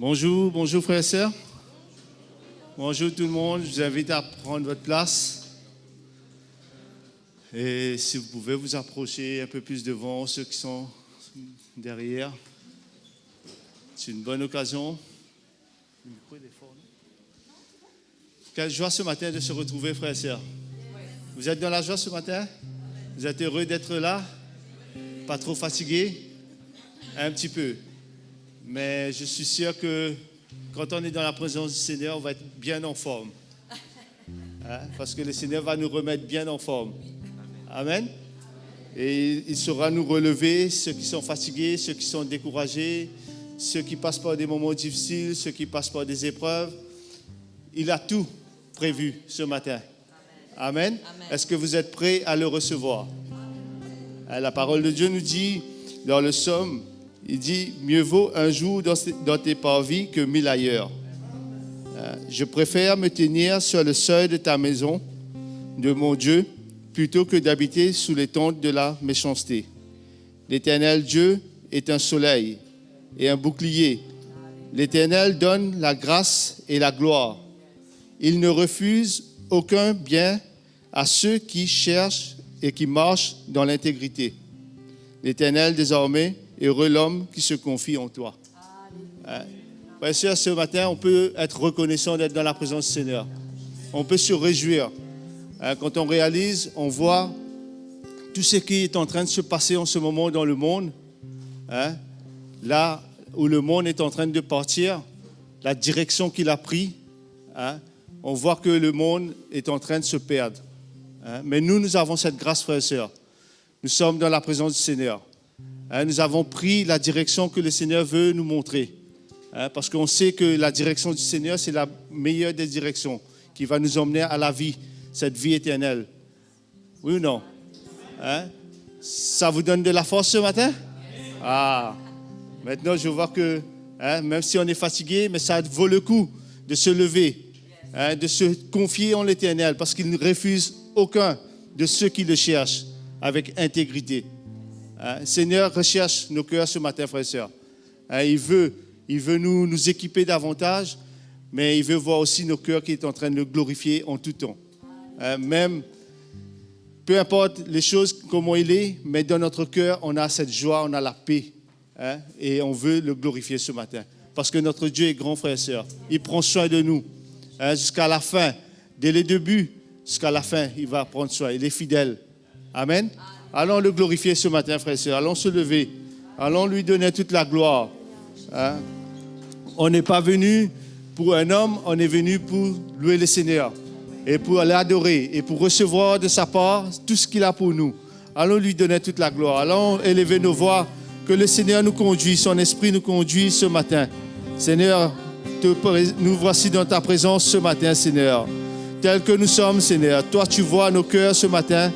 Bonjour, bonjour frères et sœurs. Bonjour tout le monde, je vous invite à prendre votre place. Et si vous pouvez vous approcher un peu plus devant, ceux qui sont derrière. C'est une bonne occasion. Le micro est fort, non? Quelle joie ce matin de se retrouver frères et sœurs. Vous êtes dans la joie ce matin? Vous êtes heureux d'être là? Pas trop fatigué? Un petit peu. Mais je suis sûr que quand on est dans la présence du Seigneur, on va être bien en forme. Parce que le Seigneur va nous remettre bien en forme. Amen. Et il saura nous relever, ceux qui sont fatigués, ceux qui sont découragés, ceux qui passent par des moments difficiles, ceux qui passent par des épreuves. Il a tout prévu ce matin. Amen. Amen. Est-ce que vous êtes prêts à le recevoir? La parole de Dieu nous dit dans le psaume, il dit « Mieux vaut un jour dans tes parvis que 1000 ailleurs. Je préfère me tenir sur le seuil de ta maison, de mon Dieu, plutôt que d'habiter sous les tentes de la méchanceté. L'Éternel Dieu est un soleil et un bouclier. L'Éternel donne la grâce et la gloire. Il ne refuse aucun bien à ceux qui cherchent et qui marchent dans l'intégrité. L'Éternel, désormais, heureux l'homme qui se confie en toi. » Frères et sœurs, ce matin, on peut être reconnaissant d'être dans la présence du Seigneur. On peut se réjouir. Quand on réalise, on voit tout ce qui est en train de se passer en ce moment dans le monde. Là où le monde est en train de partir, la direction qu'il a prise, on voit que le monde est en train de se perdre. Mais nous avons cette grâce, frères et sœurs. Nous sommes dans la présence du Seigneur. Nous avons pris la direction que le Seigneur veut nous montrer. Parce qu'on sait que la direction du Seigneur, c'est la meilleure des directions qui va nous emmener à la vie, cette vie éternelle. Oui ou non? Ça vous donne de la force ce matin? Maintenant, je vois que même si on est fatigué, mais ça vaut le coup de se lever, de se confier en l'Éternel, parce qu'il ne refuse aucun de ceux qui le cherchent avec intégrité. Seigneur recherche nos cœurs ce matin, frères et sœurs. Il veut nous équiper davantage, mais il veut voir aussi nos cœurs qui est en train de le glorifier en tout temps. Même, peu importe les choses, comment il est, mais dans notre cœur, on a cette joie, on a la paix. Et on veut le glorifier ce matin. Parce que notre Dieu est grand, frères et sœurs. Il prend soin de nous jusqu'à la fin. Dès les débuts, jusqu'à la fin, il va prendre soin. Il est fidèle. Amen. Allons le glorifier ce matin, frères et sœurs. Allons se lever. Allons lui donner toute la gloire. On n'est pas venu pour un homme, on est venu pour louer le Seigneur. Et pour l'adorer. Et pour recevoir de sa part tout ce qu'il a pour nous. Allons lui donner toute la gloire. Allons élever nos voix. Que le Seigneur nous conduise, son esprit nous conduise ce matin. Seigneur, nous voici dans ta présence ce matin, Seigneur. Tel que nous sommes, Seigneur. Toi, tu vois nos cœurs ce matin.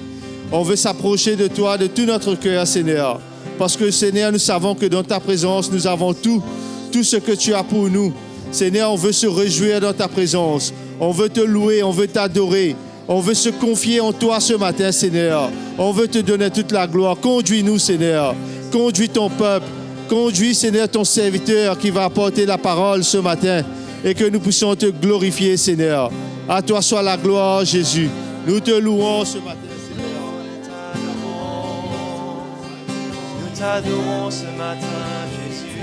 On veut s'approcher de toi, de tout notre cœur, Seigneur. Parce que, Seigneur, nous savons que dans ta présence, nous avons tout ce que tu as pour nous. Seigneur, on veut se réjouir dans ta présence. On veut te louer, on veut t'adorer. On veut se confier en toi ce matin, Seigneur. On veut te donner toute la gloire. Conduis-nous, Seigneur. Conduis ton peuple. Conduis, Seigneur, ton serviteur qui va apporter la parole ce matin. Et que nous puissions te glorifier, Seigneur. À toi soit la gloire, Jésus. Nous te louons ce matin. Nous t'adorons ce matin, Jésus.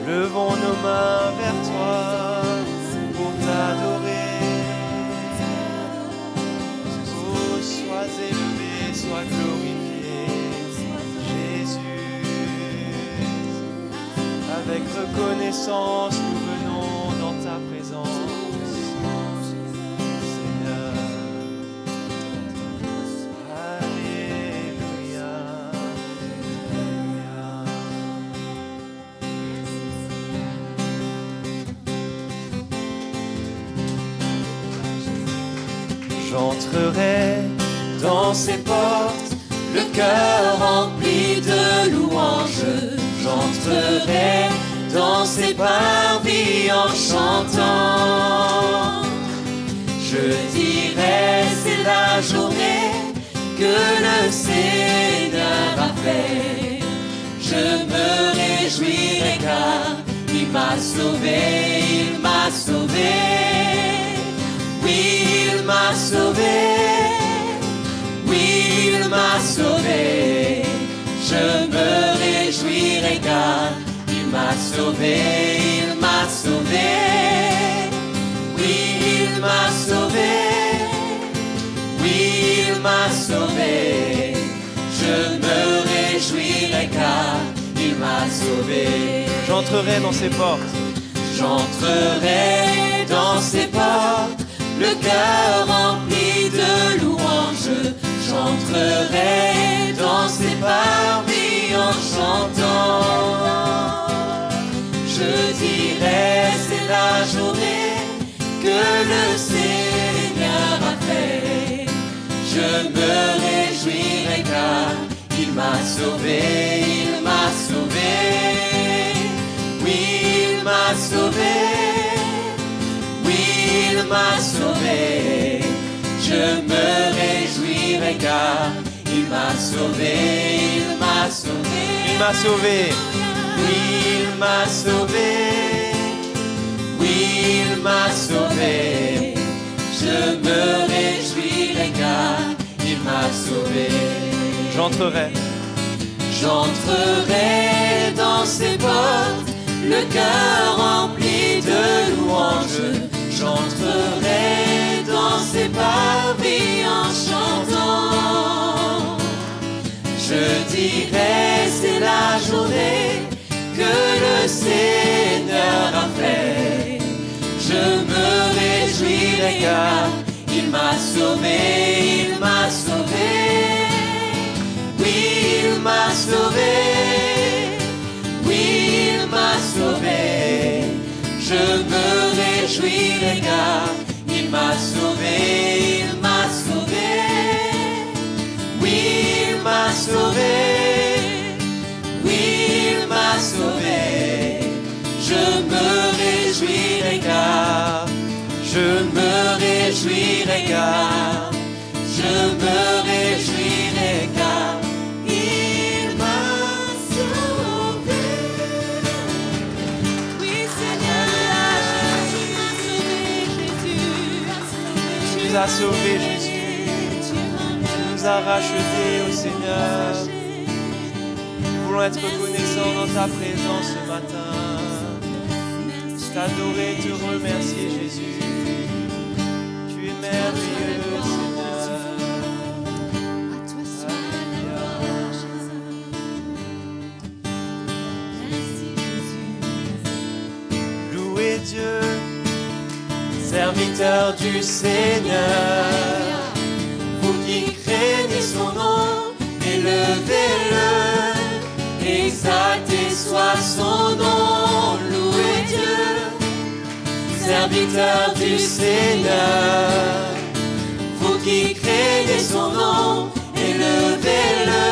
Levons nos mains vers toi pour t'adorer. Oh, sois élevé, sois glorifié, Jésus. Avec reconnaissance, nous venons dans ta présence. J'entrerai dans ses portes, le cœur rempli de louanges. J'entrerai dans ses parvis en chantant. Je dirai, c'est la journée que le Seigneur a fait. Je me réjouirai car car il m'a sauvé, il m'a sauvé. Oui, il m'a sauvé. Oui, il m'a sauvé. Je me réjouirai car il m'a sauvé, il m'a sauvé. Oui, il m'a sauvé. Oui, il m'a sauvé. Je me réjouirai car il m'a sauvé. J'entrerai dans ses portes. J'entrerai dans ses portes, le cœur rempli de louanges. J'entrerai dans ses parvis en chantant. Je dirai c'est la journée que le Seigneur a fait. Je me réjouirai car il m'a sauvé, il m'a sauvé. Oui, il m'a sauvé. Oui, il m'a sauvé. Je me réjouirai car il m'a sauvé, il m'a sauvé. Il m'a sauvé. Oui, il m'a sauvé. Oui, il m'a sauvé. Je me réjouirai car il m'a sauvé. J'entrerai. J'entrerai dans ses portes, le cœur rempli de louanges. J'entrerai dans ses parvis en chantant. Je dirai c'est la journée que le Seigneur a fait. Je me réjouirai car il m'a sauvé, il m'a sauvé. Oui, il m'a sauvé. Oui, il m'a sauvé. Je me réjouirai car il m'a sauvé, il m'a sauvé. Oui, il m'a sauvé. Oui, il m'a sauvé. Je me réjouirai car, je me réjouirai car, je me réjouirai car il m'a sauvé. Oui, Seigneur, Tu nous as sauvés, Jésus. Tu nous as rachetés, ô Seigneur. Nous voulons être reconnaissants dans ta présence ce matin. T'adorer, te remercier, Jésus. Tu es merveilleux, Seigneur. louez Dieu, serviteur du Seigneur. Vous qui craignez son nom, élevez-le, exalté soit son nom. Louez Dieu, serviteur du Seigneur. Vous qui craignez son nom, élevez-le,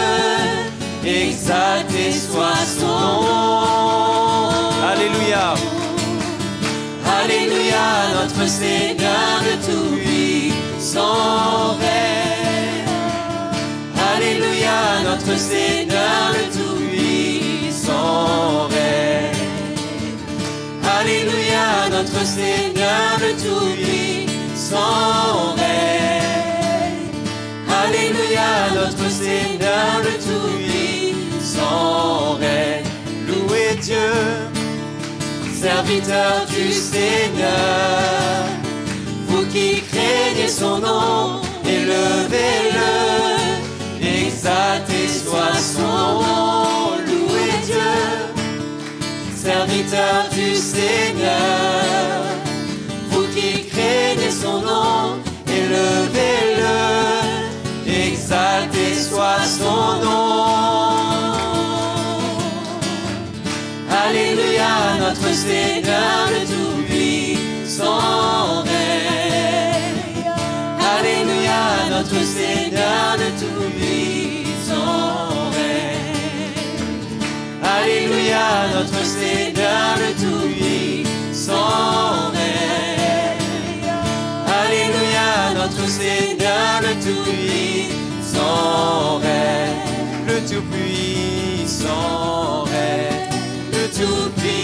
exalté soit son nom. Alléluia. Alléluia, notre Seigneur le Tout-Puissant règne. Alléluia, notre Seigneur le Tout-Puissant règne. Alléluia, notre Seigneur le Tout-Puissant règne. Alléluia, notre Seigneur le Tout-Puissant règne. Louez Dieu, serviteur du Seigneur. Vous qui craignez son nom, élevez-le, exalté soit son nom. Louez Dieu, serviteur du Seigneur. Vous qui craignez son nom, élevez-le, exalté soit son nom. Alléluia, notre Seigneur le Tout-Puissant règne. Alléluia, notre Seigneur le Tout-Puissant règne. Alléluia, notre Seigneur le Tout-Puissant règne. Alléluia, notre Seigneur le Tout-Puissant règne. Le Tout-Puissant règne. Le Tout-Puissant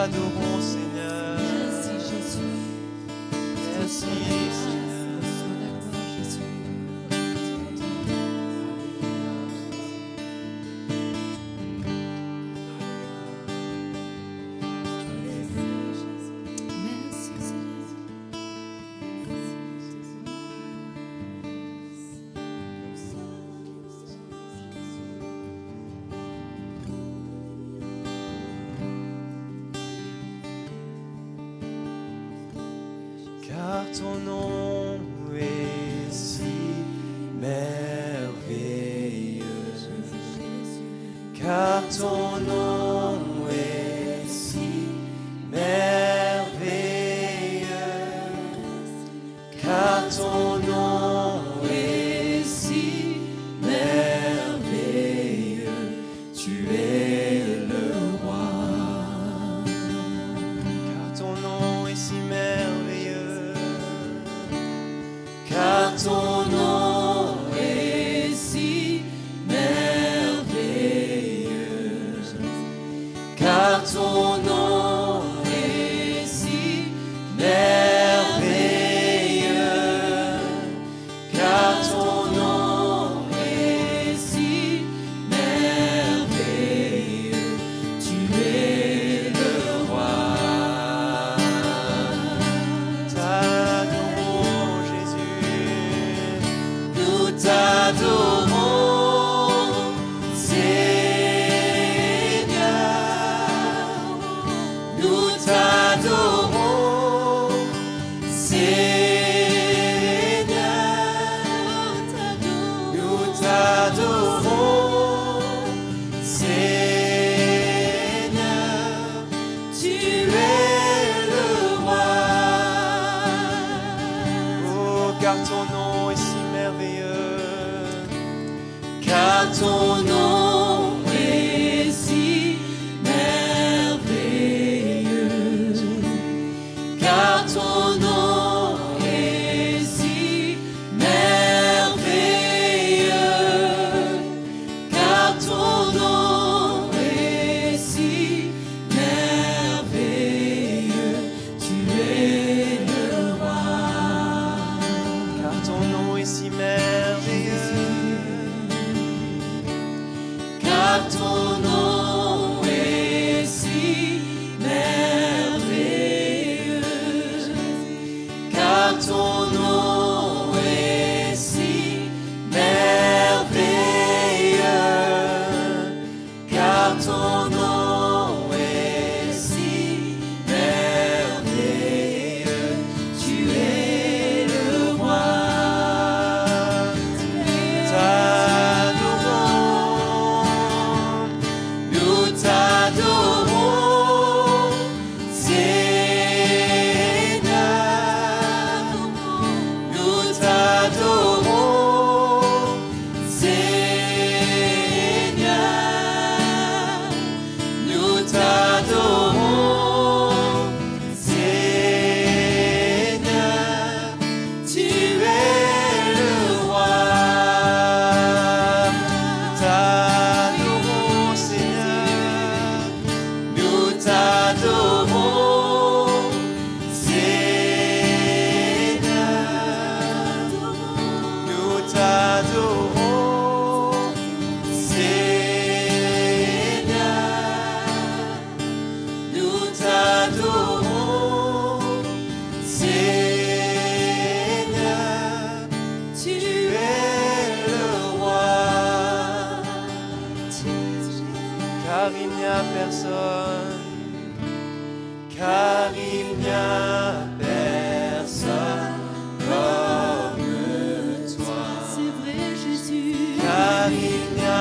t'adorons, Seigneur. Merci Jésus. Merci, Seigneur. Reçois la gloire, Jésus. Merci Seigneur. Car ton nom est si merveilleux. Car ton nom est si merveilleux. Car ton nom est si merveilleux. Tu es le roi. Car ton nom est si merveilleux. Car ton nom est si merveilleux. Car ton nom est si merveilleux. Car ton nom est si merveilleux. Tu es le roi. T'adorons, Jésus. Nous t'adorons, Seigneur. Nous t'adorons, Seigneur. Nous t'adorons, Seigneur. Tu es le roi. Oh, car ton nom est si merveilleux. Car ton nom est si merveilleux. Car ton nom est si merveilleux. Car ton nom est si merveilleux. Tu es le roi. Car ton nom est si merveilleux. Car ton nom est si merveilleux. Car ton nom est si merveilleux. Car ton nom est si merveilleux. Tu es le roi. Nous t'adorons, Seigneur. Nous t'adorons, Seigneur. Nous t'adorons, Seigneur. Tu es le roi. T'adorons, Seigneur. Nous t'adorons, Seigneur. Nous t'adorons, Seigneur. Nous t'adorons, Seigneur. Tu es le roi. Car il n'y a personne, car il n'y a personne comme toi. C'est vrai Jésus. Car il n'y a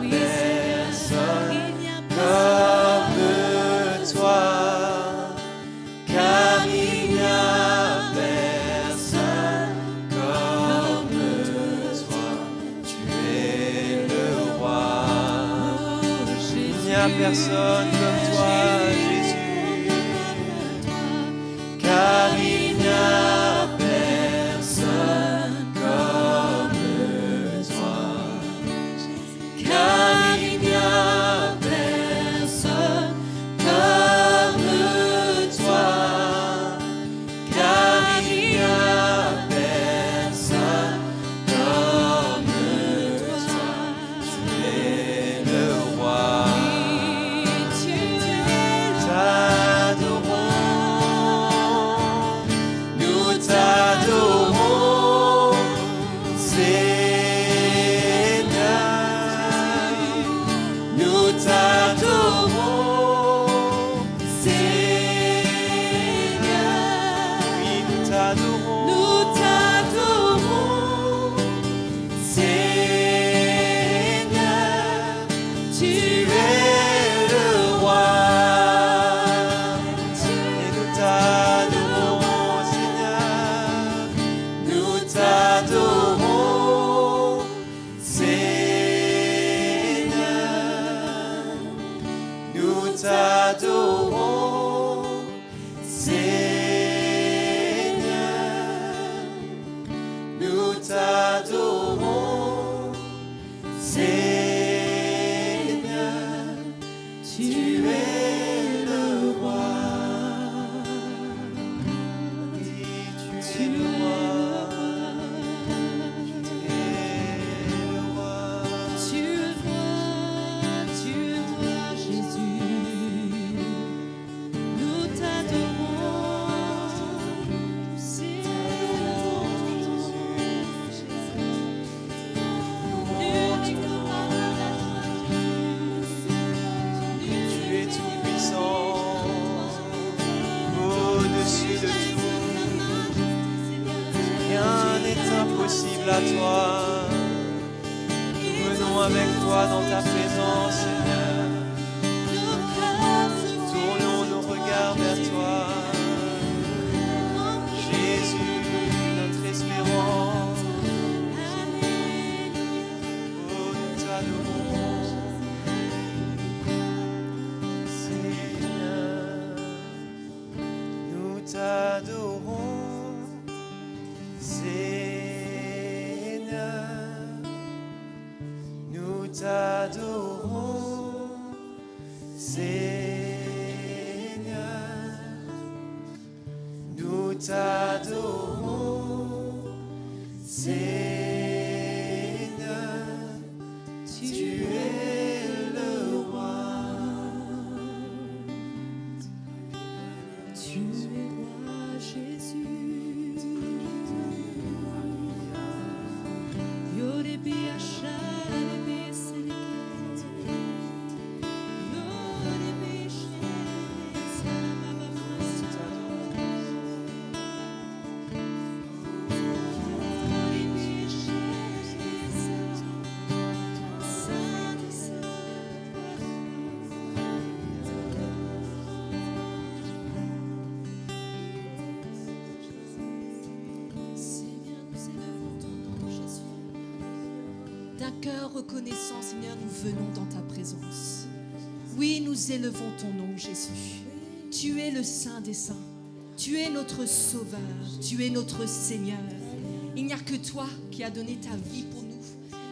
Oui, personne il n'y a comme toi. Car il n'y a personne comme toi. Tu es le roi. Il n'y a personne comme toi, Jésus. Car il n'y a personne comme toi. Car il n'y a personne comme t'adorons, Seigneur. Nous t'adorons, Seigneur. Tu es le roi. Oui, tu es le roi. Impossible à toi. Nous venons avec toi dans ta présence, Seigneur. Tournons nos regards vers toi. Jésus, notre espérance. Oh, nous t'adorons, Seigneur. Nous t'adorons, nous t'adorons, Seigneur. Nous t'adorons, Seigneur. Tu es le roi. Tu es roi, Jésus. D'un cœur reconnaissant, Seigneur, nous venons dans ta présence. Oui, nous élevons ton nom, Jésus. Tu es le Saint des Saints. Tu es notre Sauveur. Tu es notre Seigneur. Il n'y a que toi qui as donné ta vie pour nous.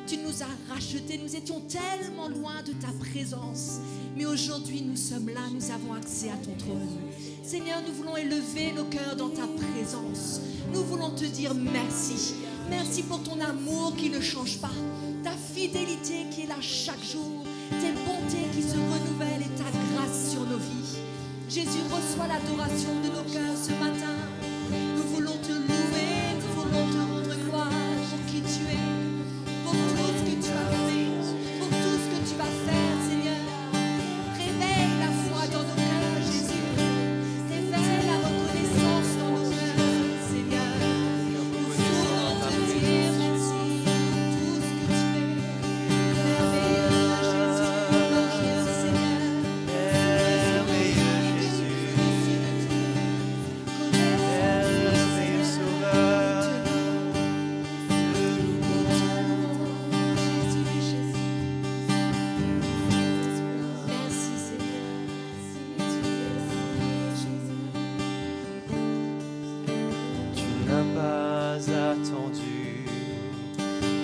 Tu nous as rachetés. Nous étions tellement loin de ta présence. Mais aujourd'hui, nous sommes là. Nous avons accès à ton trône. Seigneur, nous voulons élever nos cœurs dans ta présence. Nous voulons te dire merci. Merci pour ton amour qui ne change pas. Ta fidélité qui est là chaque jour, tes bontés qui se renouvellent et ta grâce sur nos vies. Jésus, reçois l'adoration de nos cœurs ce matin. Nous voulons te louer, nous voulons te rendre gloire pour qui tu es, pour tout ce que tu as fait, pour tout ce que tu vas faire, Seigneur. Réveille la foi dans nos cœurs, Jésus. Réveille la reconnaissance dans nos cœurs, Seigneur. Nous voulons te dire merci.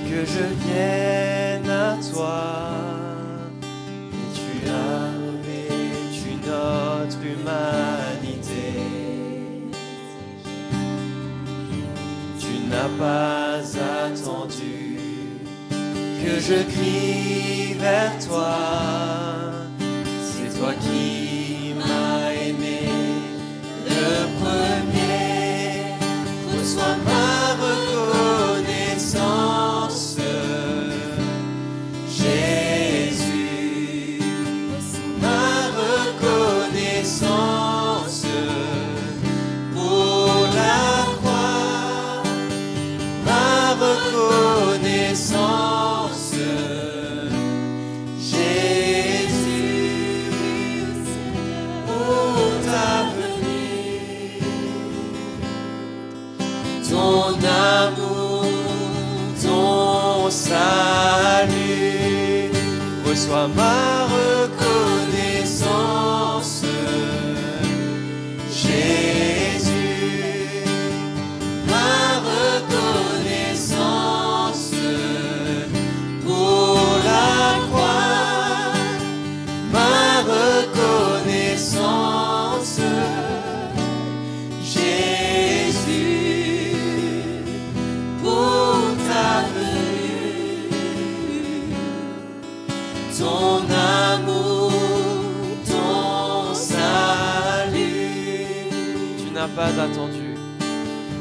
Que je vienne à toi, et tu as revêtu notre humanité. Tu n'as pas attendu que je crie vers toi. C'est toi qui m'as aimé le premier. Reçois ma reconnaissance. Jésus, ma reconnaissance pour la croix, ma reconnaissance. Jésus, pour ta venue, ton amour, ton salut. Reçois ma reconnaissance. n'as pas attendu.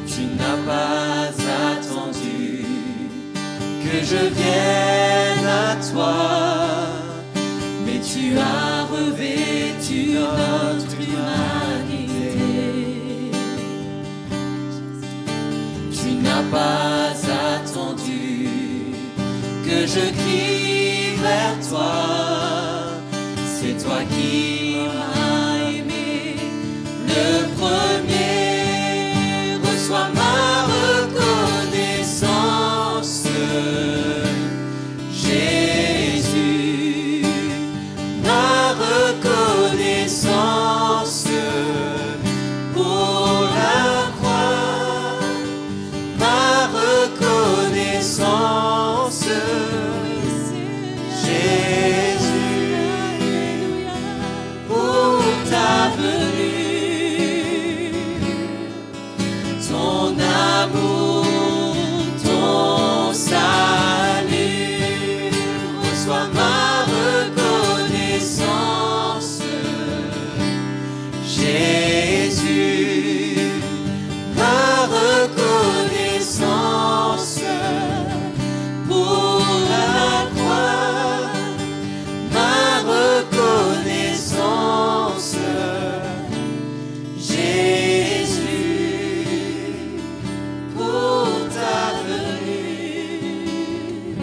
Tu n'as pas attendu que je vienne à toi, mais tu as revêtu notre humanité. Tu n'as pas attendu que je crie vers toi, c'est toi qui m'as aimé le premier. Reçois ma reconnaissance, Jésus, ma reconnaissance pour la croix, ma reconnaissance, Jésus, pour ta venue, ton amour, ton salut. Reçois ma reconnaissance, Jésus, ma reconnaissance pour la croix, ma reconnaissance, Jésus, pour ta venue,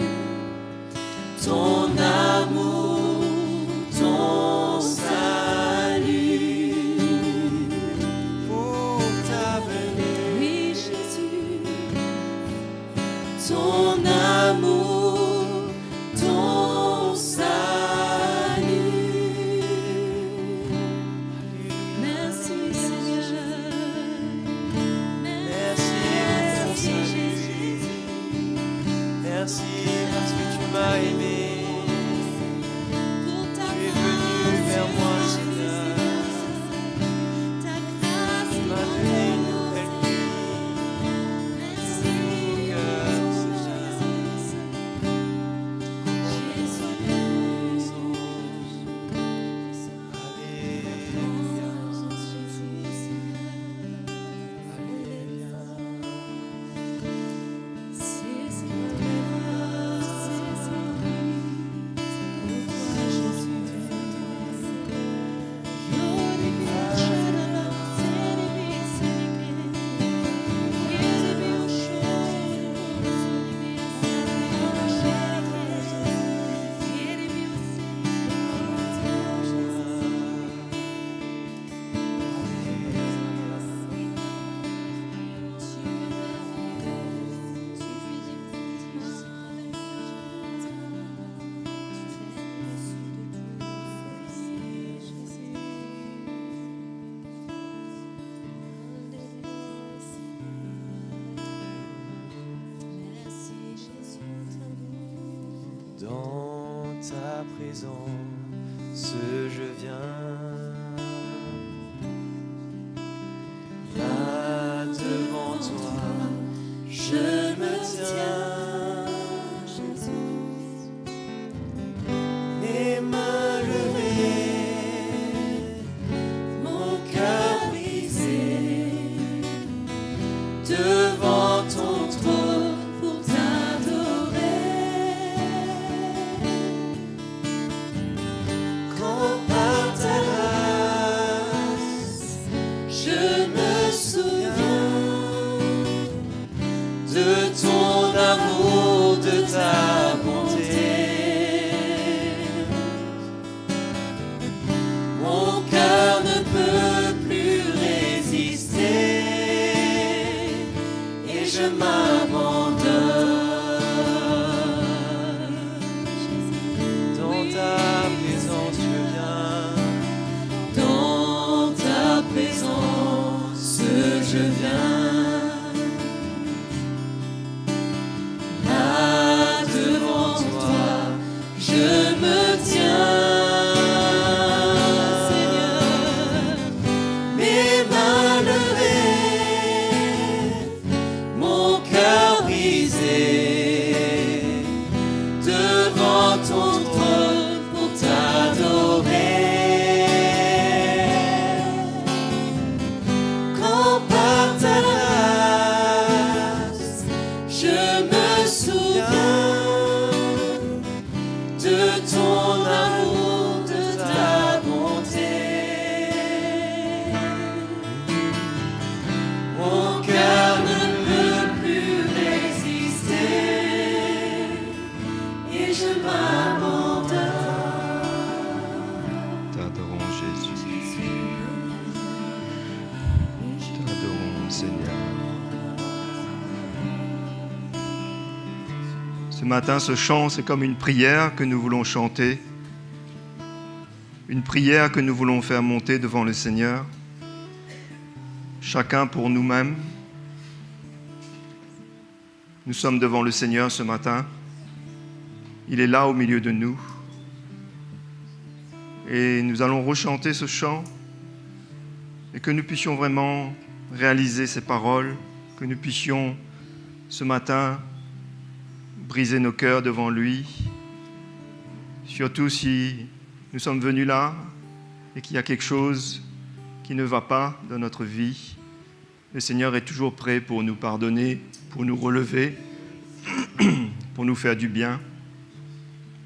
ton amour, ton salut, pour ta venue, oui Jésus, ton amour, ton salut. Merci Seigneur, Merci pour ton salut. Merci parce que tu m'as aimé. pour ta Tu es venu vers moi, grâce, Seigneur. ta grâce Tu m'as donné une nouvelle vie. Merci Mon cœur, Seigneur. Dans ta présence, je viens. Là devant toi, je me tiens. Les mains levées, mon cœur brisé, devant ton trône pour t'adorer. Quand par ta grâce, je me souviens de ton amour, de ta bonté. Mon cœur ne peut plus résister et je m'abandonne. Dans ta présence, je viens. Dans ta présence, je viens. Là devant toi, je me tiens. Mes mains levées, mon cœur brisé. Ce matin, ce chant, c'est comme une prière que nous voulons chanter, une prière que nous voulons faire monter devant le Seigneur, chacun pour nous-mêmes. Nous sommes devant le Seigneur ce matin. Il est là au milieu de nous. Et nous allons rechanter ce chant et que nous puissions vraiment réaliser ces paroles, que nous puissions ce matin briser nos cœurs devant lui. Surtout si nous sommes venus là et qu'il y a quelque chose qui ne va pas dans notre vie. Le Seigneur est toujours prêt pour nous pardonner, pour nous relever, pour nous faire du bien.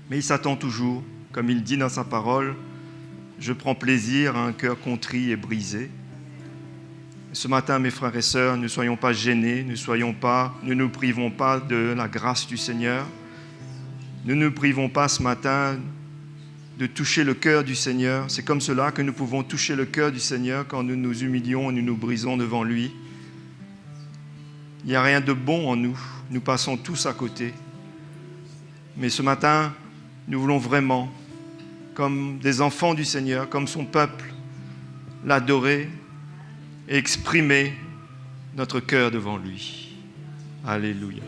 Mais il s'attend toujours, comme il dit dans sa parole, « Je prends plaisir à un cœur contrit et brisé ». Ce matin, mes frères et sœurs, ne soyons pas gênés, ne nous privons pas de la grâce du Seigneur. Ne nous privons pas ce matin de toucher le cœur du Seigneur. C'est comme cela que nous pouvons toucher le cœur du Seigneur quand nous nous humilions et nous nous brisons devant lui. Il n'y a rien de bon en nous. Nous passons tous à côté. Mais ce matin, nous voulons vraiment, comme des enfants du Seigneur, comme son peuple, l'adorer et exprimer notre cœur devant lui. Alléluia.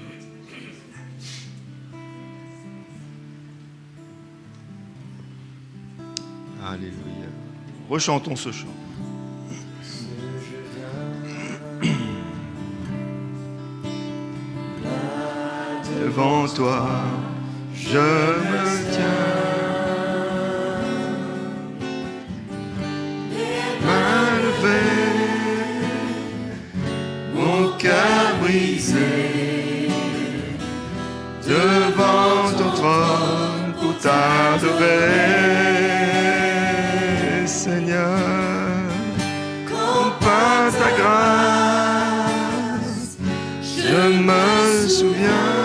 Alléluia. Rechantons ce chant. Devant toi, je me tiens. Main levée, mon cœur brisé, devant ton trône pour t'adorer, Seigneur, comme par ta grâce, je me souviens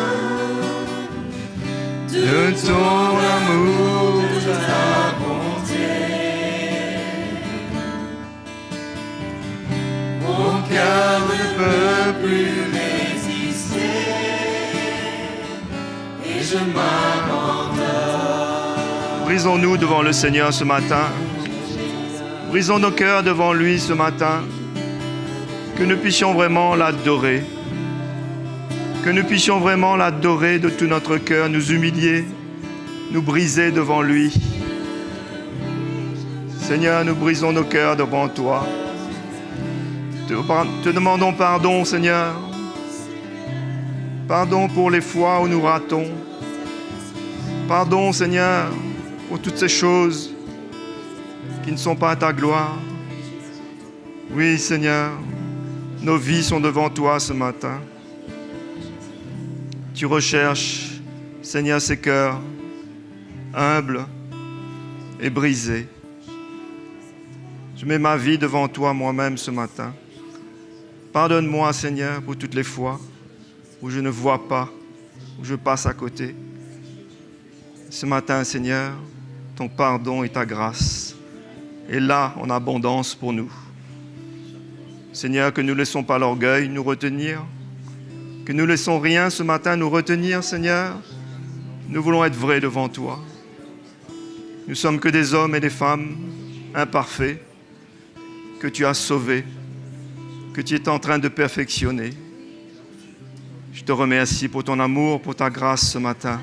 de ton amour, de ta bonté. Mon cœur ne peut plus résister et je m'abandonne. Brisons-nous devant le Seigneur ce matin. Brisons nos cœurs devant lui ce matin. Que nous puissions vraiment l'adorer. Que nous puissions vraiment l'adorer de tout notre cœur, nous humilier, nous briser devant lui. Seigneur, nous brisons nos cœurs devant toi. Te demandons pardon, Seigneur. Pardon pour les fois où nous ratons. Pardon, Seigneur, pour toutes ces choses qui ne sont pas à ta gloire. Oui, Seigneur, nos vies sont devant toi ce matin. Tu recherches, Seigneur, ces cœurs humbles et brisés. Je mets ma vie devant toi moi-même ce matin. Pardonne-moi, Seigneur, pour toutes les fois où je ne vois pas, où je passe à côté. Ce matin, Seigneur, ton pardon et ta grâce est là en abondance pour nous. Seigneur, que nous ne laissons pas l'orgueil nous retenir, que nous ne laissons rien ce matin nous retenir, Seigneur. Nous voulons être vrais devant toi. Nous sommes que des hommes et des femmes imparfaits que tu as sauvés, que tu es en train de perfectionner. Je te remercie pour ton amour, pour ta grâce ce matin.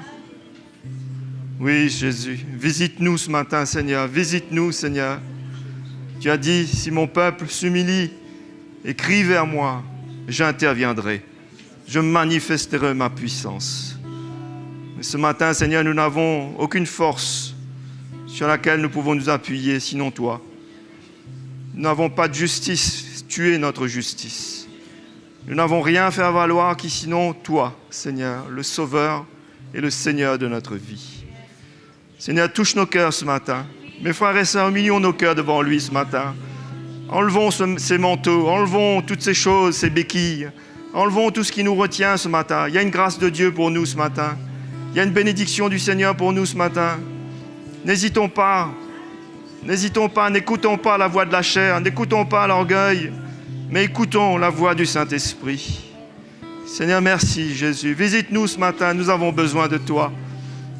Oui, Jésus, visite-nous ce matin, Seigneur. Visite-nous, Seigneur. Tu as dit, si mon peuple s'humilie et crie vers moi, j'interviendrai. Je manifesterai ma puissance. Mais ce matin, Seigneur, nous n'avons aucune force sur laquelle nous pouvons nous appuyer, sinon toi. Nous n'avons pas de justice, tu es notre justice. Nous n'avons rien à faire valoir qui sinon toi, Seigneur, le Sauveur et le Seigneur de notre vie. Seigneur, touche nos cœurs ce matin. Mes frères et sœurs, humilions nos cœurs devant lui ce matin. Enlevons ces manteaux, enlevons toutes ces choses, ces béquilles. Enlevons tout ce qui nous retient ce matin. Il y a une grâce de Dieu pour nous ce matin. Il y a une bénédiction du Seigneur pour nous ce matin. N'hésitons pas, n'écoutons pas la voix de la chair, n'écoutons pas l'orgueil, mais écoutons la voix du Saint-Esprit. Seigneur, merci Jésus. Visite-nous ce matin, nous avons besoin de toi.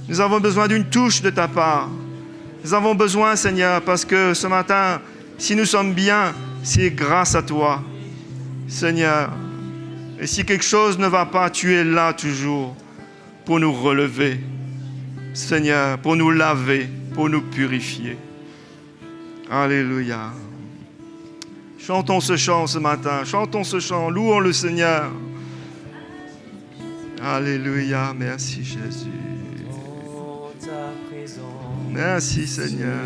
Nous avons besoin d'une touche de ta part. Nous avons besoin, Seigneur, parce que ce matin, si nous sommes bien, c'est grâce à toi, Seigneur. Et si quelque chose ne va pas, tu es là toujours pour nous relever, Seigneur, pour nous laver, pour nous purifier. Alléluia. Chantons ce chant ce matin, chantons ce chant, louons le Seigneur. Alléluia, merci Jésus. Merci Seigneur.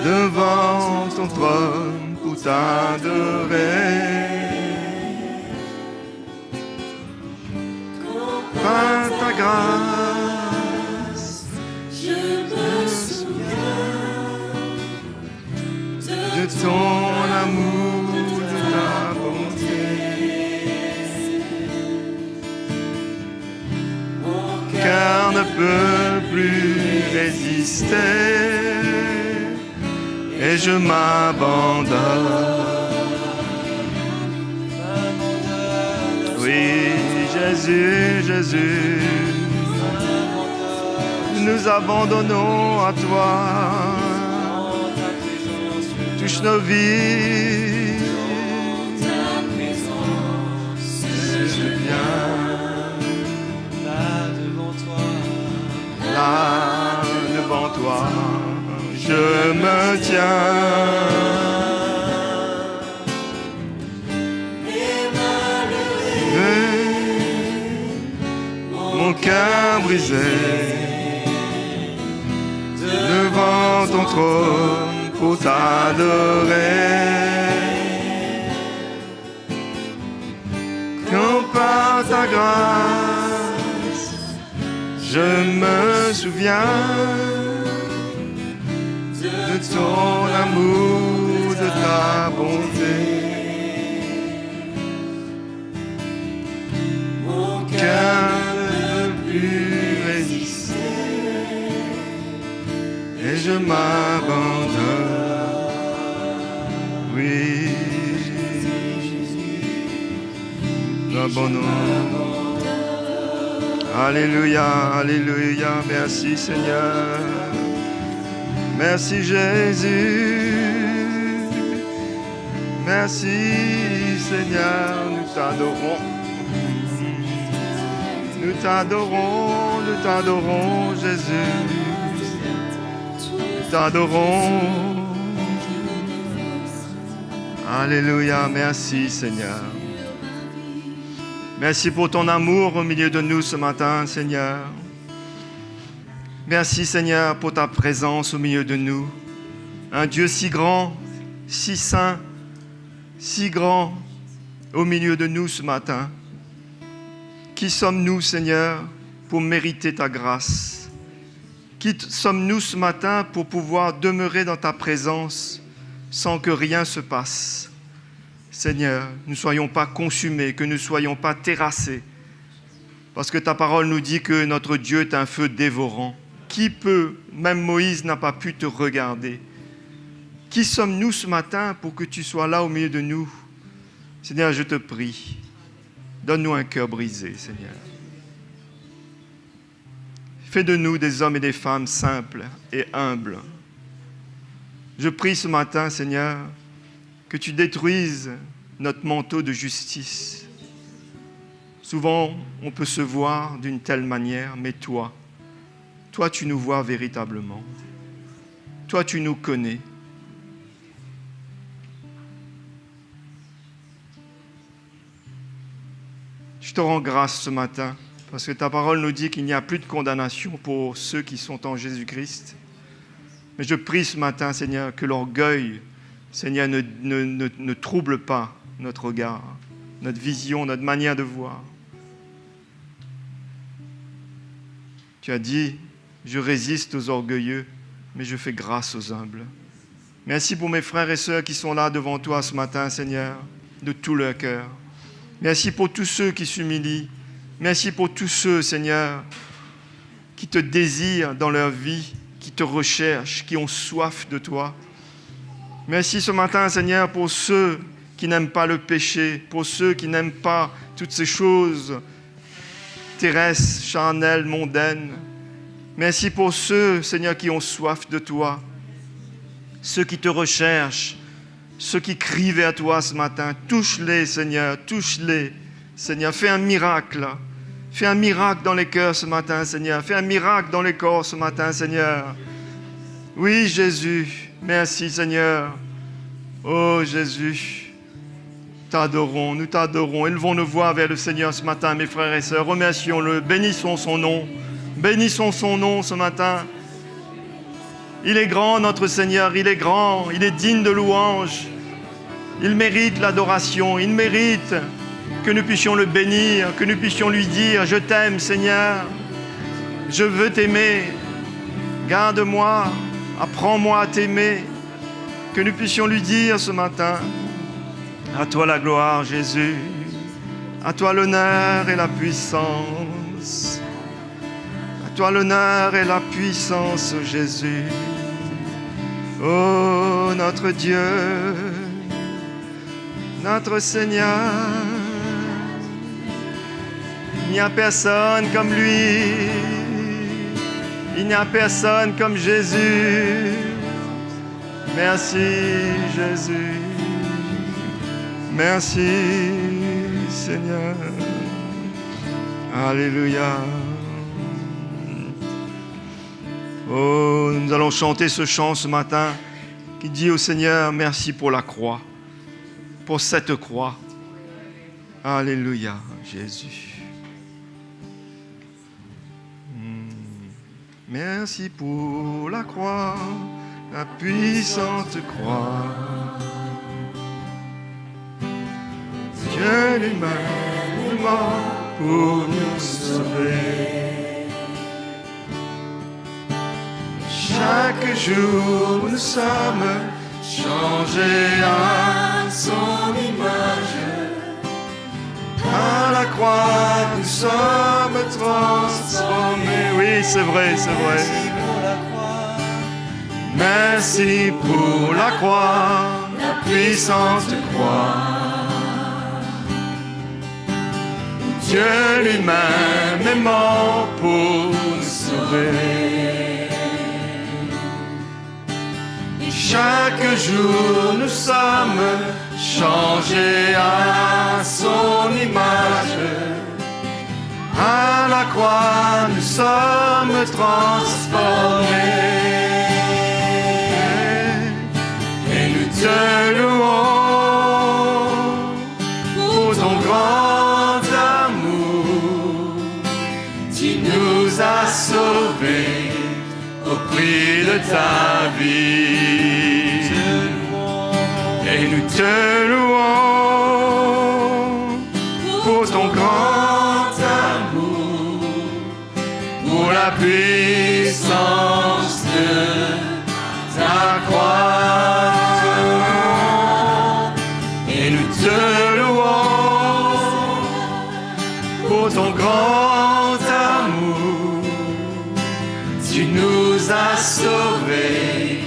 Devant ton trône pour t'adorer. Par ta grâce, je me souviens de ton amour, de ta bonté. Mon cœur ne peut plus résister. Et je m'abandonne. Oui, Jésus, Jésus, nous abandonnons à toi. Touche nos vies. Je viens là devant toi. Là devant toi. Je me tiens mon cœur brisé devant ton trône pour t'adorer. Quand par ta grâce je me souviens de ton amour, de ta bonté. Mon cœur ne peut plus résister et je m'abandonne. Oui, l'abandon. Alléluia, alléluia, merci Seigneur. Merci Jésus, merci Seigneur, nous t'adorons. Nous t'adorons Jésus, nous t'adorons. Alléluia, merci Seigneur. Merci pour ton amour au milieu de nous ce matin, Seigneur. Merci Seigneur pour ta présence au milieu de nous. Un Dieu si grand, si saint, si grand au milieu de nous ce matin. Qui sommes-nous Seigneur pour mériter ta grâce? Qui sommes-nous ce matin pour pouvoir demeurer dans ta présence sans que rien se passe? Seigneur, nous ne soyons pas consumés, que nous ne soyons pas terrassés. Parce que ta parole nous dit que notre Dieu est un feu dévorant. Qui peut, même Moïse n'a pas pu te regarder. Qui sommes-nous ce matin pour que tu sois là au milieu de nous? Seigneur, je te prie, donne-nous un cœur brisé, Seigneur. Fais de nous des hommes et des femmes simples et humbles. Je prie ce matin, Seigneur, que tu détruises notre manteau de justice. Souvent, on peut se voir d'une telle manière, mais toi, tu nous vois véritablement. Toi, tu nous connais. Je te rends grâce ce matin, parce que ta parole nous dit qu'il n'y a plus de condamnation pour ceux qui sont en Jésus-Christ. Mais je prie ce matin, Seigneur, que l'orgueil, Seigneur, ne trouble pas notre regard, notre vision, notre manière de voir. Tu as dit, je résiste aux orgueilleux, mais je fais grâce aux humbles. Merci pour mes frères et sœurs qui sont là devant toi ce matin, Seigneur, de tout leur cœur. Merci pour tous ceux qui s'humilient. Merci pour tous ceux, Seigneur, qui te désirent dans leur vie, qui te recherchent, qui ont soif de toi. Merci ce matin, Seigneur, pour ceux qui n'aiment pas le péché, pour ceux qui n'aiment pas toutes ces choses terrestres, charnelles, mondaines. Merci pour ceux, Seigneur, qui ont soif de toi, ceux qui te recherchent, ceux qui crient vers toi ce matin. Touche-les, Seigneur, touche-les. Seigneur, fais un miracle. Fais un miracle dans les cœurs ce matin, Seigneur. Fais un miracle dans les corps ce matin, Seigneur. Oui, Jésus. Merci, Seigneur. Oh, Jésus. T'adorons, nous t'adorons. Élevons nos voix vers le Seigneur ce matin, mes frères et sœurs. Remercions-le. Bénissons son nom. Bénissons son nom ce matin. Il est grand, notre Seigneur. Il est grand. Il est digne de louange. Il mérite l'adoration. Il mérite que nous puissions le bénir, que nous puissions lui dire « Je t'aime, Seigneur. Je veux t'aimer. Garde-moi. Apprends-moi à t'aimer. » Que nous puissions lui dire ce matin « À toi la gloire, Jésus. À toi l'honneur et la puissance. À toi l'honneur et la puissance, Jésus. Oh, notre Dieu, notre Seigneur. Il n'y a personne comme lui. Il n'y a personne comme Jésus. Merci, Jésus. Merci, Seigneur. Alléluia. Oh, nous allons chanter ce chant ce matin qui dit au Seigneur, merci pour la croix, pour cette croix. Alléluia, Jésus. Merci pour la croix, la puissante croix. Dieu lui-même est mort pour nous sauver. Chaque jour nous sommes changés à son image. À la croix nous sommes transformés. Oui, c'est vrai, c'est vrai. Merci pour la croix, la puissante croix. Dieu lui-même est mort pour nous sauver. Et chaque jour nous sommes changés à son image. À la croix nous sommes transformés. Et nous te louons pour ton grand amour. Tu nous as sauvés au prix de ta vie. Et nous te louons pour ton grand amour, pour la puissance de ta croix. Et nous te louons pour ton grand amour. Tu nous as sauvés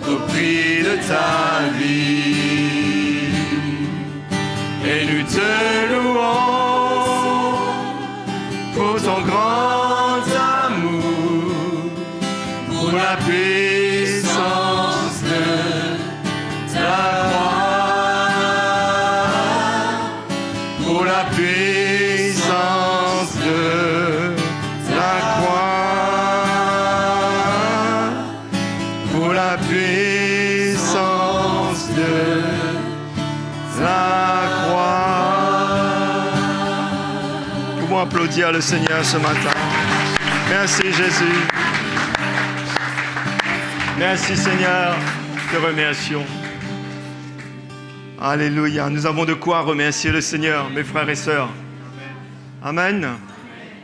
au prix de ta vie. Et nous te louons pour ton grand amour, pour la puissance de ta croix, pour la puissance de ta croix, pour la puissance de la croix. Pouvons applaudir le Seigneur ce matin. Merci Jésus. Merci Seigneur. Te remercions. Alléluia. Nous avons de quoi remercier le Seigneur, mes frères et sœurs. Amen.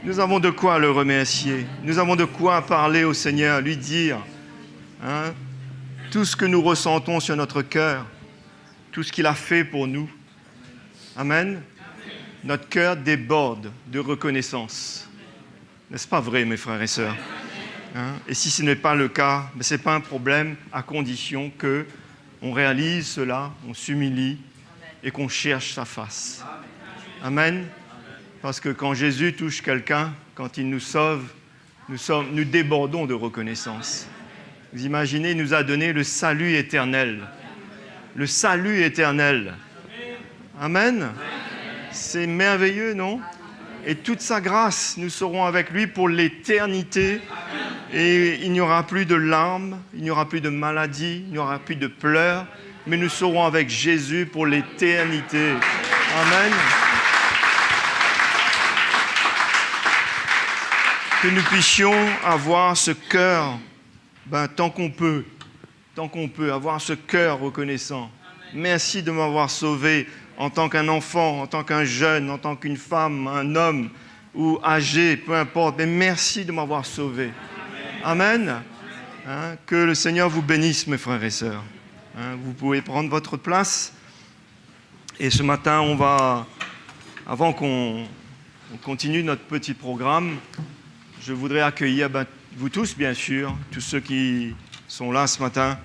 Nous avons de quoi le remercier. Nous avons de quoi parler au Seigneur, lui dire, hein, tout ce que nous ressentons sur notre cœur, tout ce qu'il a fait pour nous. Amen. Notre cœur déborde de reconnaissance. N'est-ce pas vrai, mes frères et sœurs? Et si ce n'est pas le cas, ce n'est pas un problème, à condition qu'on réalise cela, on s'humilie et qu'on cherche sa face. Amen. Parce que quand Jésus touche quelqu'un, quand il nous sauve, nous débordons de reconnaissance. Vous imaginez, il nous a donné le salut éternel. Le salut éternel. Amen. C'est merveilleux, non? Et toute sa grâce, nous serons avec lui pour l'éternité. Et il n'y aura plus de larmes, il n'y aura plus de maladies, il n'y aura plus de pleurs, mais nous serons avec Jésus pour l'éternité. Amen. Que nous puissions avoir ce cœur, tant qu'on peut, avoir ce cœur reconnaissant. Merci de m'avoir sauvé en tant qu'un enfant, en tant qu'un jeune, en tant qu'une femme, un homme ou âgé, peu importe. Mais merci de m'avoir sauvé. Amen. Que le Seigneur vous bénisse, mes frères et sœurs. Vous pouvez prendre votre place. Et ce matin, avant qu'on continue notre petit programme, je voudrais accueillir vous tous, bien sûr, tous ceux qui sont là ce matin.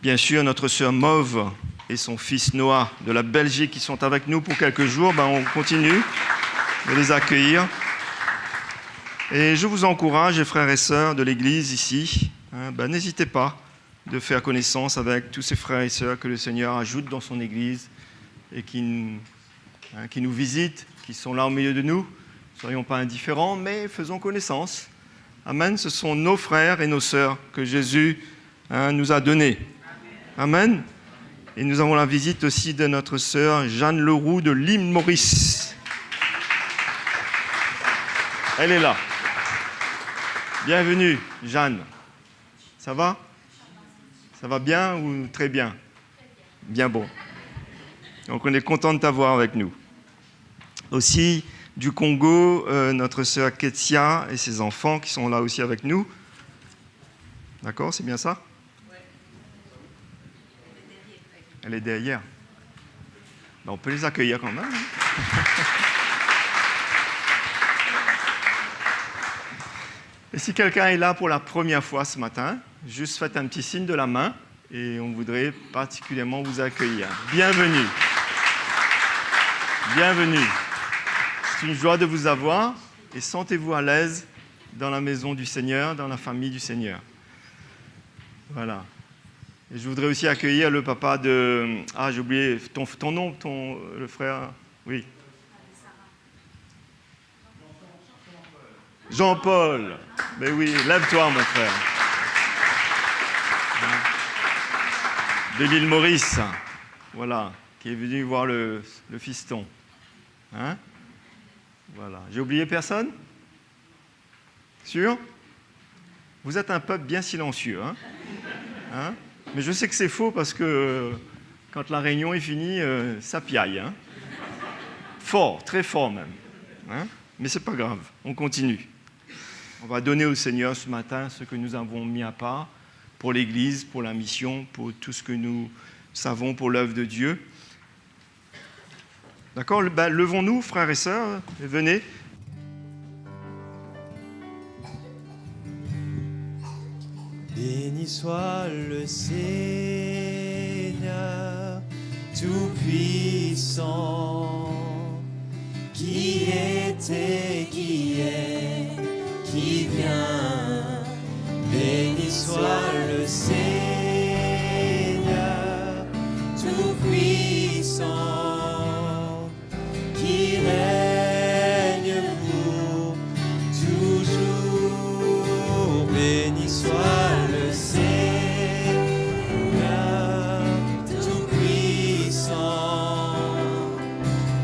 Bien sûr, notre sœur Mauve et son fils Noah de la Belgique qui sont avec nous pour quelques jours. On continue de les accueillir. Et je vous encourage, les frères et sœurs de l'Église ici, n'hésitez pas de faire connaissance avec tous ces frères et sœurs que le Seigneur ajoute dans son Église et qui nous visitent, qui sont là au milieu de nous. Ne soyons pas indifférents, mais faisons connaissance. Amen. Ce sont nos frères et nos sœurs que Jésus nous a donnés. Amen. Et nous avons la visite aussi de notre sœur Jeanne Leroux de l'île Maurice. Elle est là. Bienvenue, Jeanne. Ça va? Ça va bien ou très bien? Bien bon. Donc on est content de t'avoir avec nous. Aussi du Congo, notre sœur Ketsia et ses enfants qui sont là aussi avec nous. D'accord, c'est bien ça? Oui. Elle est derrière. On peut les accueillir quand même. Et si quelqu'un est là pour la première fois ce matin, juste faites un petit signe de la main et on voudrait particulièrement vous accueillir. Bienvenue. Bienvenue. C'est une joie de vous avoir et sentez-vous à l'aise dans la maison du Seigneur, dans la famille du Seigneur. Voilà. Et je voudrais aussi accueillir le papa de... Ah, j'ai oublié ton nom, le frère... Oui. Jean-Paul. Mais oui, lève-toi, mon frère. De l'île Maurice. Voilà. Qui est venu voir le fiston. Voilà. J'ai oublié personne? Sûr? Vous êtes un peuple bien silencieux. Mais je sais que c'est faux parce que quand la réunion est finie, ça piaille. Fort, très fort même. Mais c'est pas grave, on continue. On va donner au Seigneur ce matin ce que nous avons mis à part pour l'Église, pour la mission, pour tout ce que nous savons pour l'œuvre de Dieu. D'accord? Levons-nous, frères et sœurs, et venez. Béni soit le Seigneur Tout-Puissant, qui était, qui est, qui vient. Béni soit le Seigneur Tout-Puissant, qui règne pour toujours. Béni soit le Seigneur Tout-Puissant,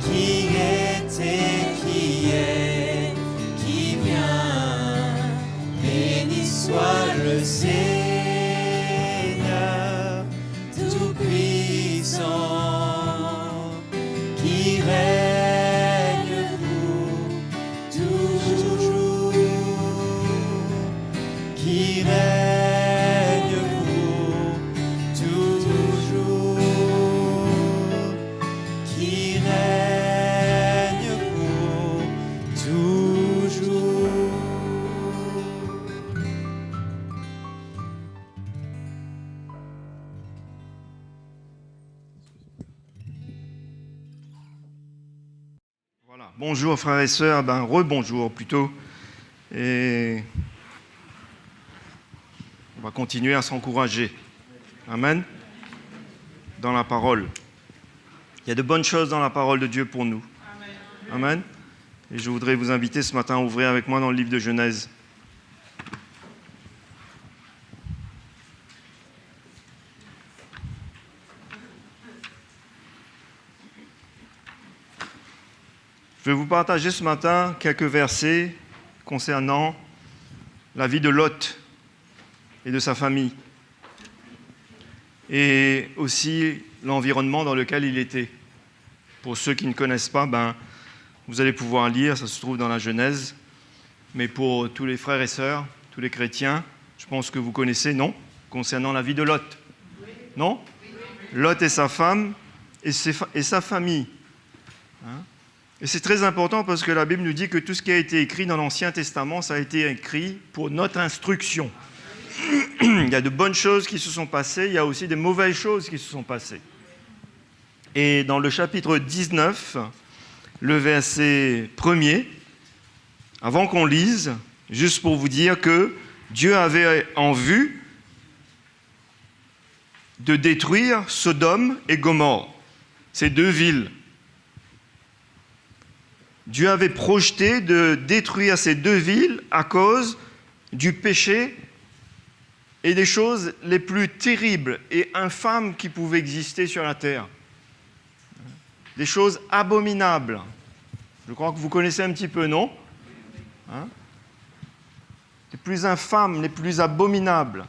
qui était, qui est, qui vient. Béni soit le Seigneur Tout-Puissant, qui règne pour toujours, qui règne toujours. Voilà. Bonjour frères et sœurs, rebonjour plutôt. Et on va continuer à s'encourager. Amen. Dans la parole. Il y a de bonnes choses dans la parole de Dieu pour nous. Amen. Et je voudrais vous inviter ce matin à ouvrir avec moi dans le livre de Genèse. Je vais vous partager ce matin quelques versets concernant la vie de Lot et de sa famille, et aussi l'environnement dans lequel il était. Pour ceux qui ne connaissent pas, vous allez pouvoir lire, ça se trouve dans la Genèse, mais pour tous les frères et sœurs, tous les chrétiens, je pense que vous connaissez, non? Concernant la vie de Lot. Oui. Non? Oui. Lot et sa femme et sa famille. Et c'est très important parce que la Bible nous dit que tout ce qui a été écrit dans l'Ancien Testament, ça a été écrit pour notre instruction. Il y a de bonnes choses qui se sont passées, il y a aussi des mauvaises choses qui se sont passées. Et dans le chapitre 19, le verset 1er, avant qu'on lise, juste pour vous dire que Dieu avait en vue de détruire Sodome et Gomorrhe, ces deux villes. Dieu avait projeté de détruire ces deux villes à cause du péché et des choses les plus terribles et infâmes qui pouvaient exister sur la terre. Des choses abominables. Je crois que vous connaissez un petit peu, non? Les plus infâmes, les plus abominables.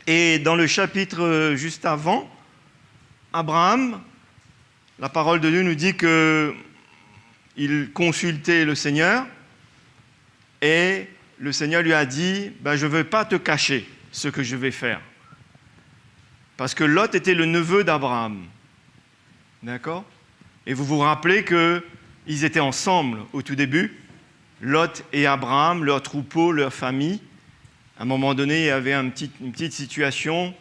Et dans le chapitre juste avant, Abraham, la parole de Dieu nous dit qu'il consultait le Seigneur et le Seigneur lui a dit, je ne veux pas te cacher ce que je vais faire. Parce que Lot était le neveu d'Abraham. D'accord? Et vous vous rappelez qu'ils étaient ensemble au tout début, Lot et Abraham, leur troupeau, leur famille. À un moment donné, il y avait une petite situation,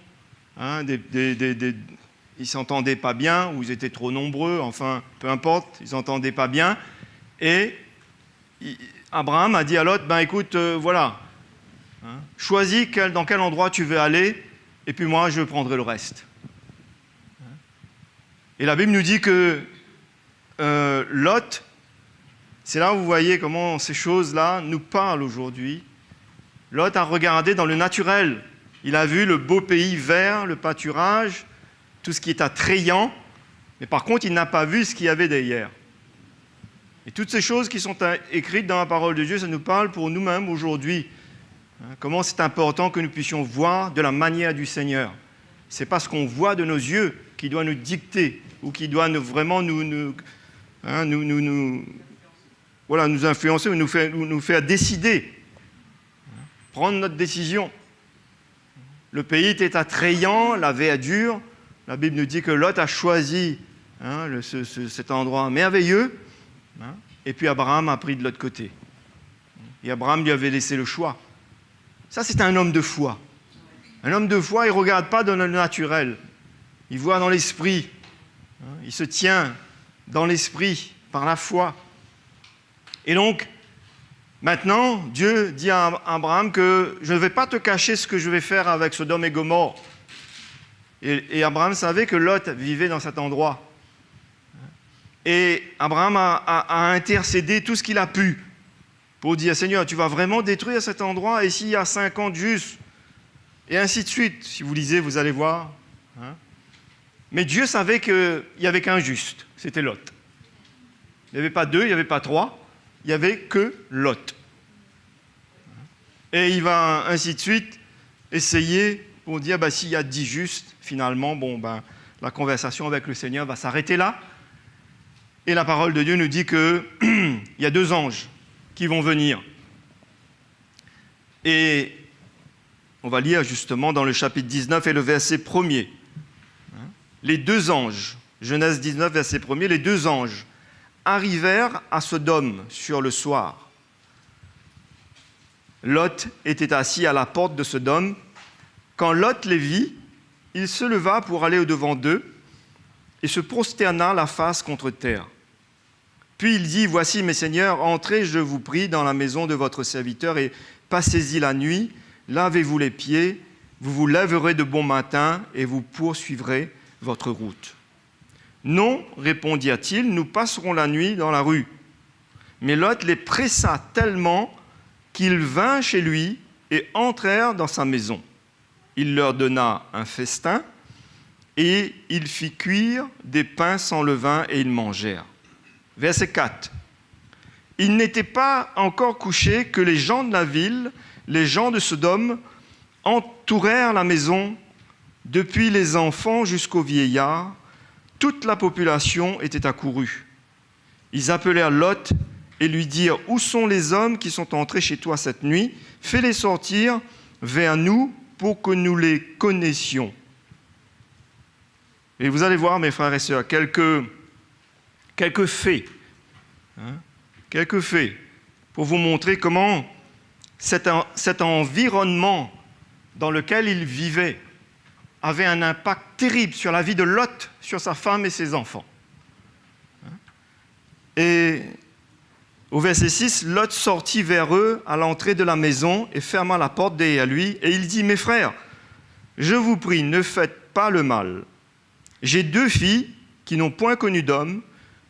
ils ne s'entendaient pas bien, ou ils étaient trop nombreux, enfin, peu importe, ils ne s'entendaient pas bien. Et Abraham a dit à Lot, écoute, voilà, choisis dans quel endroit tu veux aller, et puis moi, je prendrai le reste. Et la Bible nous dit que Lot, c'est là où vous voyez comment ces choses-là nous parlent aujourd'hui. Lot a regardé dans le naturel. Il a vu le beau pays vert, le pâturage, tout ce qui est attrayant, mais par contre, il n'a pas vu ce qu'il y avait derrière. Et toutes ces choses qui sont écrites dans la parole de Dieu, ça nous parle pour nous-mêmes aujourd'hui. Comment c'est important que nous puissions voir de la manière du Seigneur. Ce n'est pas ce qu'on voit de nos yeux qui doit nous dicter ou qui doit vraiment nous influencer ou nous faire décider, prendre notre décision. Le pays était attrayant, la verdure. La Bible nous dit que Lot a choisi cet endroit merveilleux, et puis Abraham a pris de l'autre côté. Et Abraham lui avait laissé le choix. Ça, c'est un homme de foi. Un homme de foi, il ne regarde pas dans le naturel. Il voit dans l'esprit. Il se tient dans l'esprit, par la foi. Et donc, maintenant, Dieu dit à Abraham que je ne vais pas te cacher ce que je vais faire avec Sodome et Gomorrhe. Et Abraham savait que Lot vivait dans cet endroit. Et Abraham a intercédé tout ce qu'il a pu pour dire, Seigneur, tu vas vraiment détruire cet endroit, et s'il y a 50 justes, et ainsi de suite. Si vous lisez, vous allez voir. Mais Dieu savait qu'il n'y avait qu'un juste, c'était Lot. Il n'y avait pas deux, il n'y avait pas trois, il n'y avait que Lot. Et il va ainsi de suite essayer pour dire, s'il y a 10 justes, finalement, la conversation avec le Seigneur va s'arrêter là. Et la parole de Dieu nous dit qu'il y a 2 anges qui vont venir. Et on va lire justement dans le chapitre 19 et le verset 1er. Les 2 anges, Genèse 19, verset 1er, les 2 anges arrivèrent à Sodome sur le soir. Lot était assis à la porte de Sodome. Quand Lot les vit, il se leva pour aller au-devant d'eux et se prosterna la face contre terre. Puis il dit, « Voici, mes seigneurs, entrez, je vous prie, dans la maison de votre serviteur et passez-y la nuit, lavez-vous les pieds, vous vous lèverez de bon matin et vous poursuivrez votre route. » « Non, répondirent-ils, nous passerons la nuit dans la rue. » Mais Lot les pressa tellement qu'ils vinrent chez lui et entrèrent dans sa maison. Il leur donna un festin et il fit cuire des pains sans levain et ils mangèrent. Verset 4. Il n'était pas encore couché que les gens de la ville, les gens de Sodome, entourèrent la maison, depuis les enfants jusqu'aux vieillards. Toute la population était accourue. Ils appelèrent Lot et lui dirent, « Où sont les hommes qui sont entrés chez toi cette nuit? Fais-les sortir vers nous pour que nous les connaissions. » Et vous allez voir, mes frères et sœurs, quelques faits, quelques faits pour vous montrer comment cet environnement dans lequel ils vivaient avait un impact terrible sur la vie de Lot, sur sa femme et ses enfants. Et au verset 6, Lot sortit vers eux à l'entrée de la maison et ferma la porte derrière lui. Et il dit, « Mes frères, je vous prie, ne faites pas le mal. J'ai 2 filles qui n'ont point connu d'homme.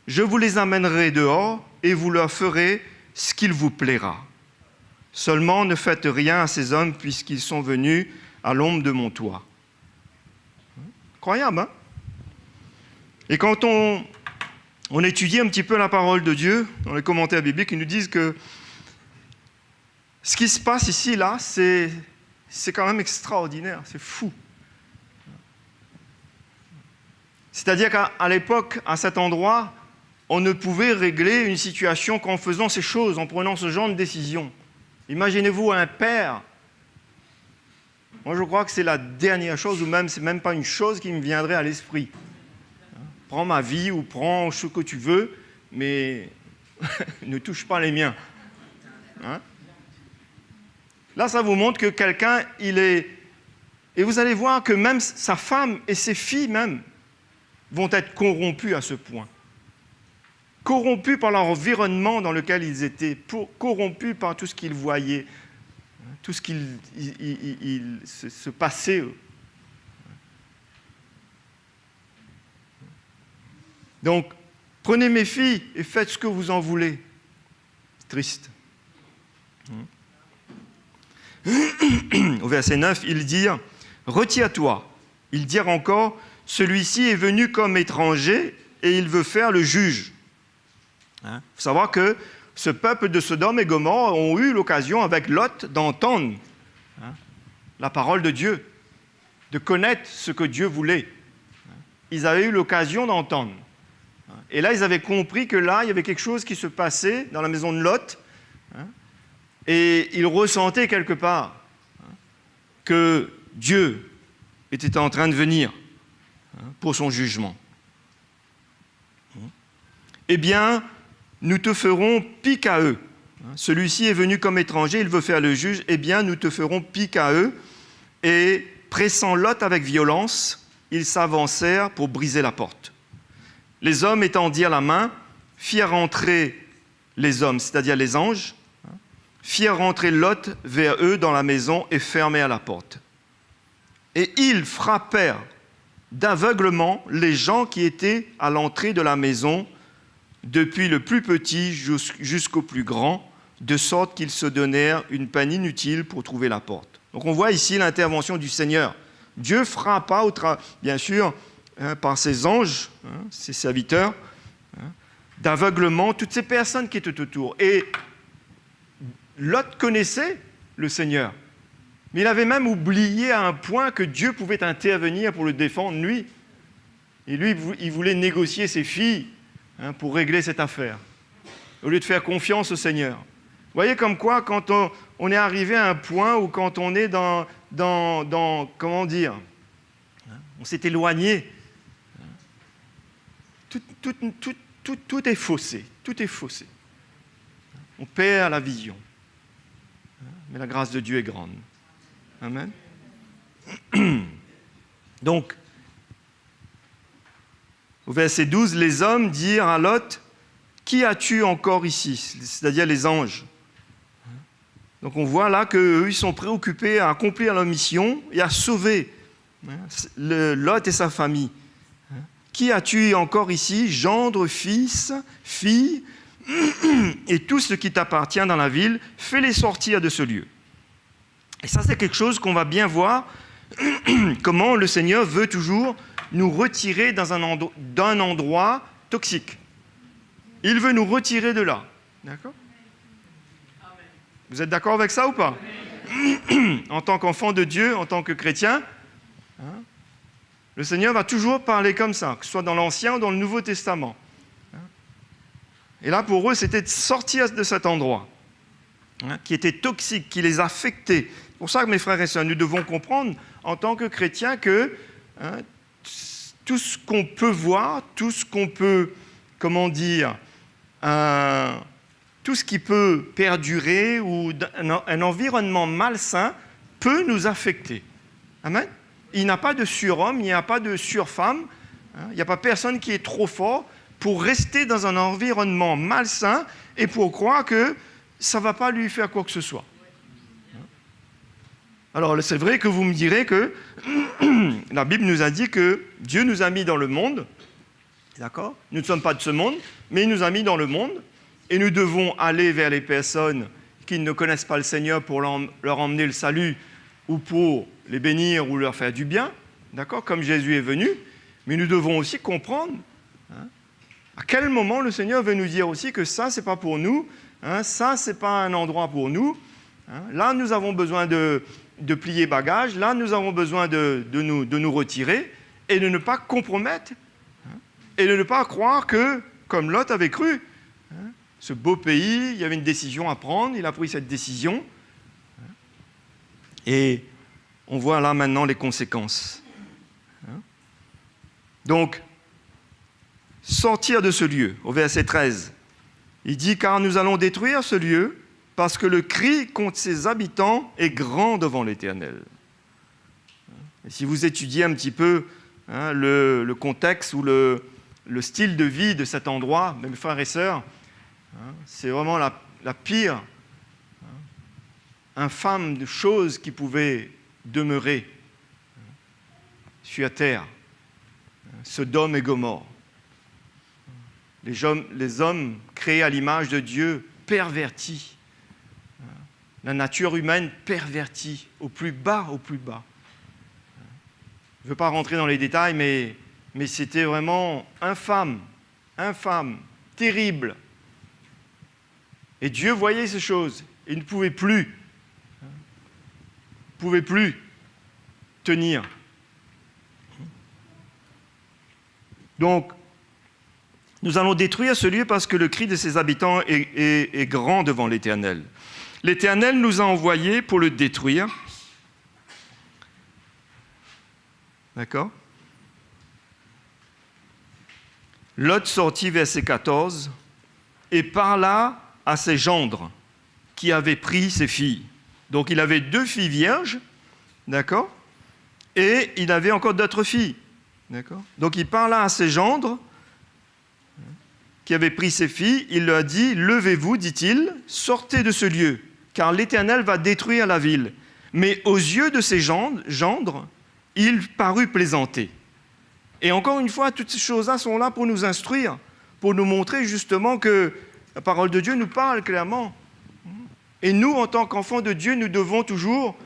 Je vous les amènerai dehors et vous leur ferez ce qu'il vous plaira. Seulement ne faites rien à ces hommes puisqu'ils sont venus à l'ombre de mon toit. » Incroyable, hein? Et quand on étudie un petit peu la parole de Dieu, dans les commentaires bibliques, ils nous disent que ce qui se passe ici, là, c'est quand même extraordinaire, c'est fou. C'est-à-dire qu'à l'époque, à cet endroit, on ne pouvait régler une situation qu'en faisant ces choses, en prenant ce genre de décision. Imaginez-vous un père. Moi, je crois que c'est la dernière chose, ou même, c'est même pas une chose qui me viendrait à l'esprit. Prends ma vie ou prends ce que tu veux, mais ne touche pas les miens. Hein? Là, ça vous montre que quelqu'un, il est... Et vous allez voir que même sa femme et ses filles même vont être corrompues à ce point. Corrompus par l'environnement dans lequel ils étaient, corrompus par tout ce qu'ils voyaient, tout ce qu'il se passait. Donc, prenez mes filles et faites ce que vous en voulez. C'est triste. Au verset 9, ils dirent, « Retire-toi. » Ils dirent encore, « Celui-ci est venu comme étranger et il veut faire le juge. » Il faut savoir que ce peuple de Sodome et Gomorrhe ont eu l'occasion avec Lot d'entendre la parole de Dieu, de connaître ce que Dieu voulait. Ils avaient eu l'occasion d'entendre. Et là, ils avaient compris que là, il y avait quelque chose qui se passait dans la maison de Lot. Et ils ressentaient quelque part que Dieu était en train de venir pour son jugement. Eh bien, nous te ferons pis qu'à eux. Celui-ci est venu comme étranger, il veut faire le juge. Eh bien, nous te ferons pis qu'à eux. Et pressant Lot avec violence, ils s'avancèrent pour briser la porte. Les hommes étendirent la main, firent rentrer les hommes, c'est-à-dire les anges, firent rentrer Lot vers eux dans la maison et fermèrent la porte. Et ils frappèrent d'aveuglement les gens qui étaient à l'entrée de la maison, depuis le plus petit jusqu'au plus grand, de sorte qu'ils se donnèrent une peine inutile pour trouver la porte. Donc on voit ici l'intervention du Seigneur. Dieu frappa, bien sûr, par ses anges, ses serviteurs, d'aveuglement, toutes ces personnes qui étaient autour. Et Lot connaissait le Seigneur, mais il avait même oublié à un point que Dieu pouvait intervenir pour le défendre, lui. Et lui, il voulait négocier ses filles pour régler cette affaire, au lieu de faire confiance au Seigneur. Vous voyez comme quoi, quand on est arrivé à un point où quand on est dans comment dire, on s'est éloigné, tout est faussé, tout est faussé. On perd la vision. mais la grâce de Dieu est grande. Amen. Donc, au verset 12, les hommes dirent à Lot, « Qui as-tu encore ici ?» C'est-à-dire les anges. Donc on voit là qu'eux, ils sont préoccupés à accomplir leur mission et à sauver Lot et sa famille. Qui as-tu encore ici, gendre, fils, fille, et tout ce qui t'appartient dans la ville, fais-les sortir de ce lieu. Et ça, c'est quelque chose qu'on va bien voir, comment le Seigneur veut toujours nous retirer d'un endroit toxique. Il veut nous retirer de là. D'accord ? Vous êtes d'accord avec ça ou pas ? En tant qu'enfant de Dieu, en tant que chrétien, le Seigneur va toujours parler comme ça, que ce soit dans l'Ancien ou dans le Nouveau Testament. Et là, pour eux, c'était de sortir de cet endroit qui était toxique, qui les affectait. C'est pour ça que, mes frères et sœurs, nous devons comprendre, en tant que chrétiens, que tout ce qu'on peut voir, tout ce qu'on peut, tout ce qui peut perdurer ou un environnement malsain peut nous affecter. Amen. Il n'y a pas de surhomme, il n'y a pas de surfemme, il n'y a pas personne qui est trop fort pour rester dans un environnement malsain et pour croire que ça ne va pas lui faire quoi que ce soit. Alors, c'est vrai que vous me direz que la Bible nous a dit que Dieu nous a mis dans le monde, d'accord ? Nous ne sommes pas de ce monde, mais il nous a mis dans le monde. Et nous devons aller vers les personnes qui ne connaissent pas le Seigneur pour leur emmener le salut ou pour les bénir ou leur faire du bien, d'accord, comme Jésus est venu. Mais nous devons aussi comprendre à quel moment le Seigneur veut nous dire aussi que ça, ce n'est pas pour nous, ça, ce n'est pas un endroit pour nous. Là, nous avons besoin de plier bagages, là, nous avons besoin de nous retirer et de ne pas compromettre et de ne pas croire que, comme Lot avait cru, ce beau pays, il y avait une décision à prendre, il a pris cette décision. Et on voit là maintenant les conséquences. Donc, sortir de ce lieu, au verset 13, il dit « Car nous allons détruire ce lieu, parce que le cri contre ses habitants est grand devant l'Éternel. » Et si vous étudiez un petit peu le contexte ou le style de vie de cet endroit, mes frères et sœurs, c'est vraiment la pire infâme de choses qui pouvaient demeurer sur la terre. Sodome et Gomorrhe. Les hommes créés à l'image de Dieu, pervertis. La nature humaine pervertie, au plus bas, au plus bas. Je ne veux pas rentrer dans les détails, mais c'était vraiment infâme, terrible. Et Dieu voyait ces choses. Il ne pouvait plus tenir. Donc, nous allons détruire ce lieu parce que le cri de ses habitants est grand devant l'Éternel. L'Éternel nous a envoyés pour le détruire. D'accord ? Lot sortit, verset 14, et parla à ses gendres qui avaient pris ses filles. Donc il avait 2 filles vierges, d'accord ? Et il avait encore d'autres filles, d'accord ? Donc il parla à ses gendres qui avaient pris ses filles. Il leur dit « Levez-vous, dit-il, sortez de ce lieu, car l'Éternel va détruire la ville. » Mais aux yeux de ses gendres, il parut plaisanter. Et encore une fois, toutes ces choses-là sont là pour nous instruire, pour nous montrer justement que la parole de Dieu nous parle clairement. Et nous, en tant qu'enfants de Dieu, nous devons toujours,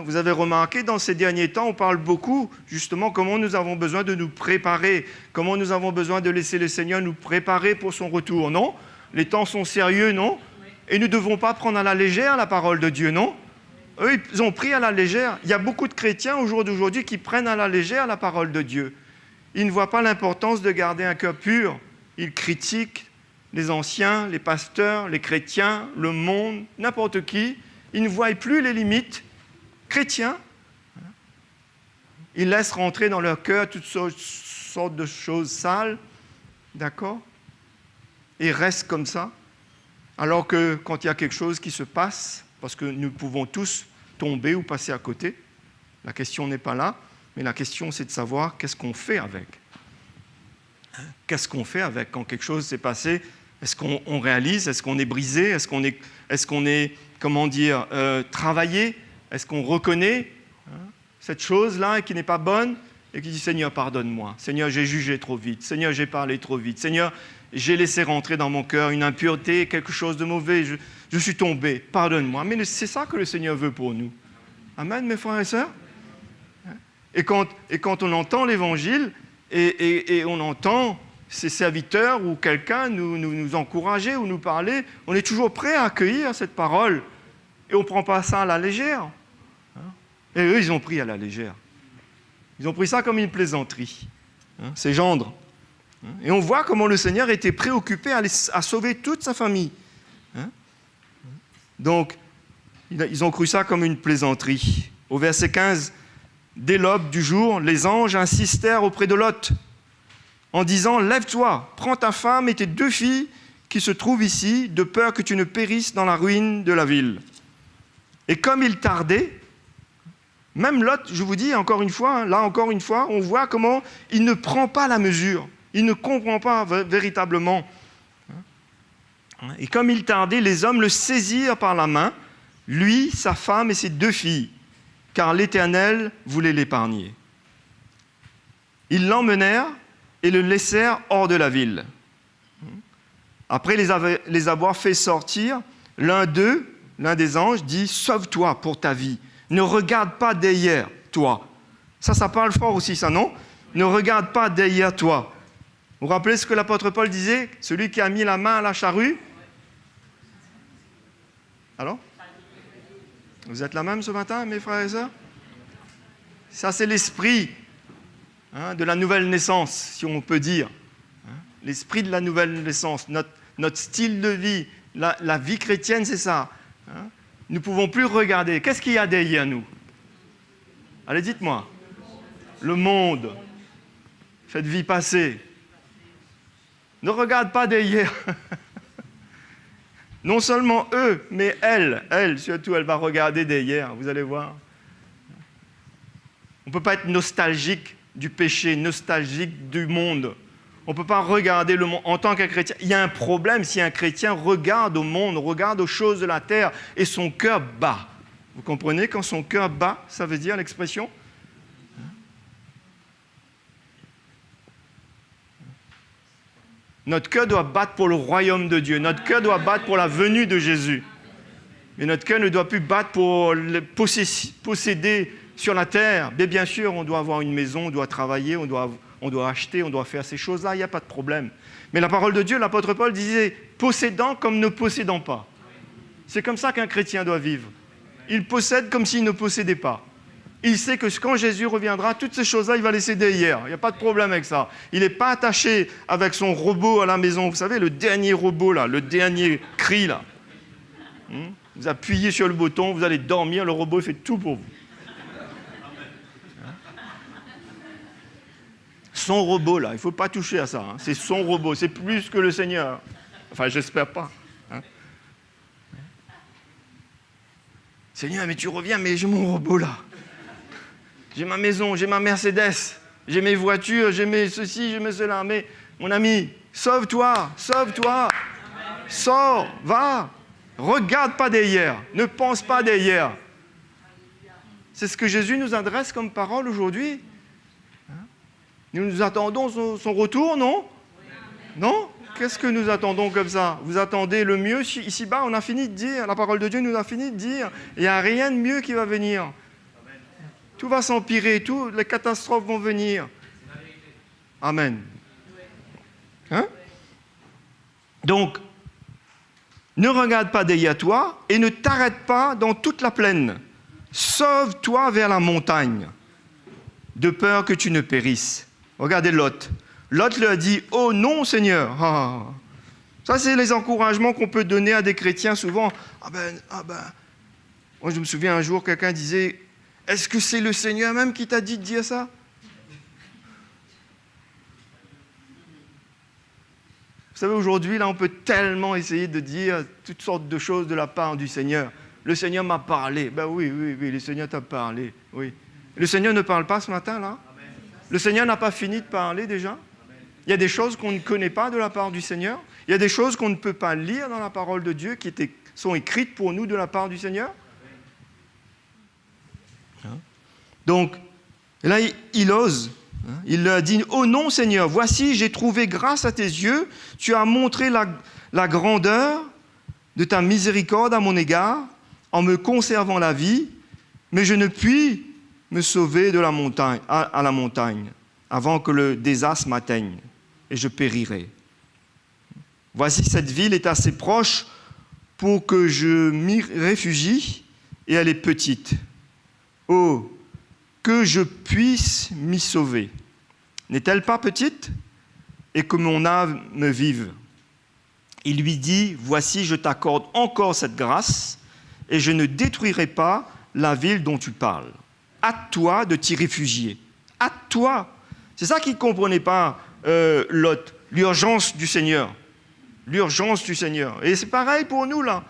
vous avez remarqué, dans ces derniers temps, on parle beaucoup, justement, comment nous avons besoin de nous préparer, comment nous avons besoin de laisser le Seigneur nous préparer pour son retour, non ? Les temps sont sérieux, non ? Et nous ne devons pas prendre à la légère la parole de Dieu, non ? Eux, ils ont pris à la légère. Il y a beaucoup de chrétiens au jour d'aujourd'hui qui prennent à la légère la parole de Dieu. Ils ne voient pas l'importance de garder un cœur pur. Ils critiquent les anciens, les pasteurs, les chrétiens, le monde, n'importe qui. Ils ne voient plus les limites chrétiens. Ils laissent rentrer dans leur cœur toutes sortes de choses sales, d'accord ? Et restent comme ça. Alors que quand il y a quelque chose qui se passe, parce que nous pouvons tous tomber ou passer à côté. La question n'est pas là, mais la question c'est de savoir qu'est-ce qu'on fait avec. Qu'est-ce qu'on fait avec quand quelque chose s'est passé? Est-ce qu'on réalise? Est-ce qu'on est brisé? Est-ce qu'on est comment dire, travaillé? Est-ce qu'on reconnaît cette chose-là qui n'est pas bonne et qui dit « Seigneur, pardonne-moi. Seigneur, j'ai jugé trop vite. Seigneur, j'ai parlé trop vite. Seigneur, j'ai laissé rentrer dans mon cœur une impureté, quelque chose de mauvais. Je suis tombé. Pardonne-moi. » Mais c'est ça que le Seigneur veut pour nous. Amen, mes frères et sœurs. Et quand on entend l'Évangile et on entend ses serviteurs ou quelqu'un nous encourager ou nous parler, on est toujours prêt à accueillir cette parole. Et on ne prend pas ça à la légère. Et eux, ils ont pris à la légère. Ils ont pris ça comme une plaisanterie. Ces gendres. Et on voit comment le Seigneur était préoccupé à sauver toute sa famille. Donc, ils ont cru ça comme une plaisanterie. Au verset 15, dès l'aube du jour, les anges insistèrent auprès de Lot en disant « Lève-toi, prends ta femme et tes 2 filles qui se trouvent ici, de peur que tu ne périsses dans la ruine de la ville. » Et comme il tardait, même Lot, je vous dis encore une fois, là encore une fois, on voit comment il ne prend pas la mesure. Il ne comprend pas véritablement. Et comme il tardait, les hommes le saisirent par la main, lui, sa femme et ses 2 filles, car l'Éternel voulait l'épargner. Ils l'emmenèrent et le laissèrent hors de la ville. Après les avoir fait sortir, l'un des anges dit « Sauve-toi pour ta vie. Ne regarde pas derrière toi. » Ça parle fort aussi, ça, non? Ne regarde pas derrière toi. Vous vous rappelez ce que l'apôtre Paul disait? Celui qui a mis la main à la charrue. Alors? Vous êtes là même ce matin, mes frères et sœurs? Ça, c'est l'esprit de la nouvelle naissance, si on peut dire. L'esprit de la nouvelle naissance, notre style de vie, la vie chrétienne, c'est ça. Nous ne pouvons plus regarder. Qu'est-ce qu'il y a derrière nous? Allez, dites-moi. Le monde. Cette vie passée. Ne regarde pas derrière. Non seulement eux, mais elle surtout, elle va regarder derrière. Vous allez voir. On ne peut pas être nostalgique du péché, nostalgique du monde. On ne peut pas regarder le monde en tant qu'un chrétien. Il y a un problème si un chrétien regarde au monde, regarde aux choses de la terre et son cœur bat. Vous comprenez, quand son cœur bat, ça veut dire l'expression? Notre cœur doit battre pour le royaume de Dieu. Notre cœur doit battre pour la venue de Jésus. Mais notre cœur ne doit plus battre pour le posséder sur la terre. Mais bien sûr, on doit avoir une maison, on doit travailler, on doit acheter, on doit faire ces choses-là, il n'y a pas de problème. Mais la parole de Dieu, l'apôtre Paul disait « possédant comme ne possédant pas ». C'est comme ça qu'un chrétien doit vivre. Il possède comme s'il ne possédait pas. Il sait que quand Jésus reviendra, toutes ces choses-là, il va laisser derrière. Il n'y a pas de problème avec ça. Il n'est pas attaché avec son robot à la maison. Vous savez, le dernier robot, là, le dernier cri, là. Vous appuyez sur le bouton, vous allez dormir, le robot il fait tout pour vous. Son robot, là, il ne faut pas toucher à ça. C'est son robot, c'est plus que le Seigneur. Enfin, j'espère pas. Seigneur, mais tu reviens, mais j'ai mon robot, là. J'ai ma maison, j'ai ma Mercedes, j'ai mes voitures, j'ai mes ceci, j'ai mes cela. Mais, mon ami, sauve-toi, sors, va. Regarde pas derrière, ne pense pas derrière. C'est ce que Jésus nous adresse comme parole aujourd'hui. Nous attendons son retour, non? Non? Qu'est-ce que nous attendons comme ça? Vous attendez le mieux ici-bas, on a fini de dire, la parole de Dieu nous a fini de dire, il n'y a rien de mieux qui va venir. Tout va s'empirer, les catastrophes vont venir. Amen. Donc, ne regarde pas derrière toi et ne t'arrête pas dans toute la plaine. Sauve-toi vers la montagne, de peur que tu ne périsses. Regardez Lot. Lot leur dit « Oh non, Seigneur !» Ça, c'est les encouragements qu'on peut donner à des chrétiens souvent. Ah ben. Moi, je me souviens un jour, quelqu'un disait « Est-ce que c'est le Seigneur même qui t'a dit de dire ça ?» Vous savez, aujourd'hui, là, on peut tellement essayer de dire toutes sortes de choses de la part du Seigneur. le Seigneur m'a parlé. Ben oui, le Seigneur t'a parlé. Oui. Le Seigneur ne parle pas ce matin, là? Le Seigneur n'a pas fini de parler déjà? Il y a des choses qu'on ne connaît pas de la part du Seigneur. Il y a des choses qu'on ne peut pas lire dans la parole de Dieu qui sont écrites pour nous de la part du Seigneur. Donc, là, il ose. Il leur dit, « Oh non, Seigneur, voici, j'ai trouvé grâce à tes yeux. Tu as montré la grandeur de ta miséricorde à mon égard en me conservant la vie, mais je ne puis me sauver de la montagne, à la montagne avant que le désastre m'atteigne et je périrai. Voici, cette ville est assez proche pour que je m'y réfugie et elle est petite. Oh, que je puisse m'y sauver. N'est-elle pas petite et que mon âme me vive? Il lui dit, voici, je t'accorde encore cette grâce et je ne détruirai pas la ville dont tu parles. À toi de t'y réfugier. À toi. C'est ça qu'il ne comprenait pas, Lot. L'urgence du Seigneur. L'urgence du Seigneur. Et c'est pareil pour nous, là.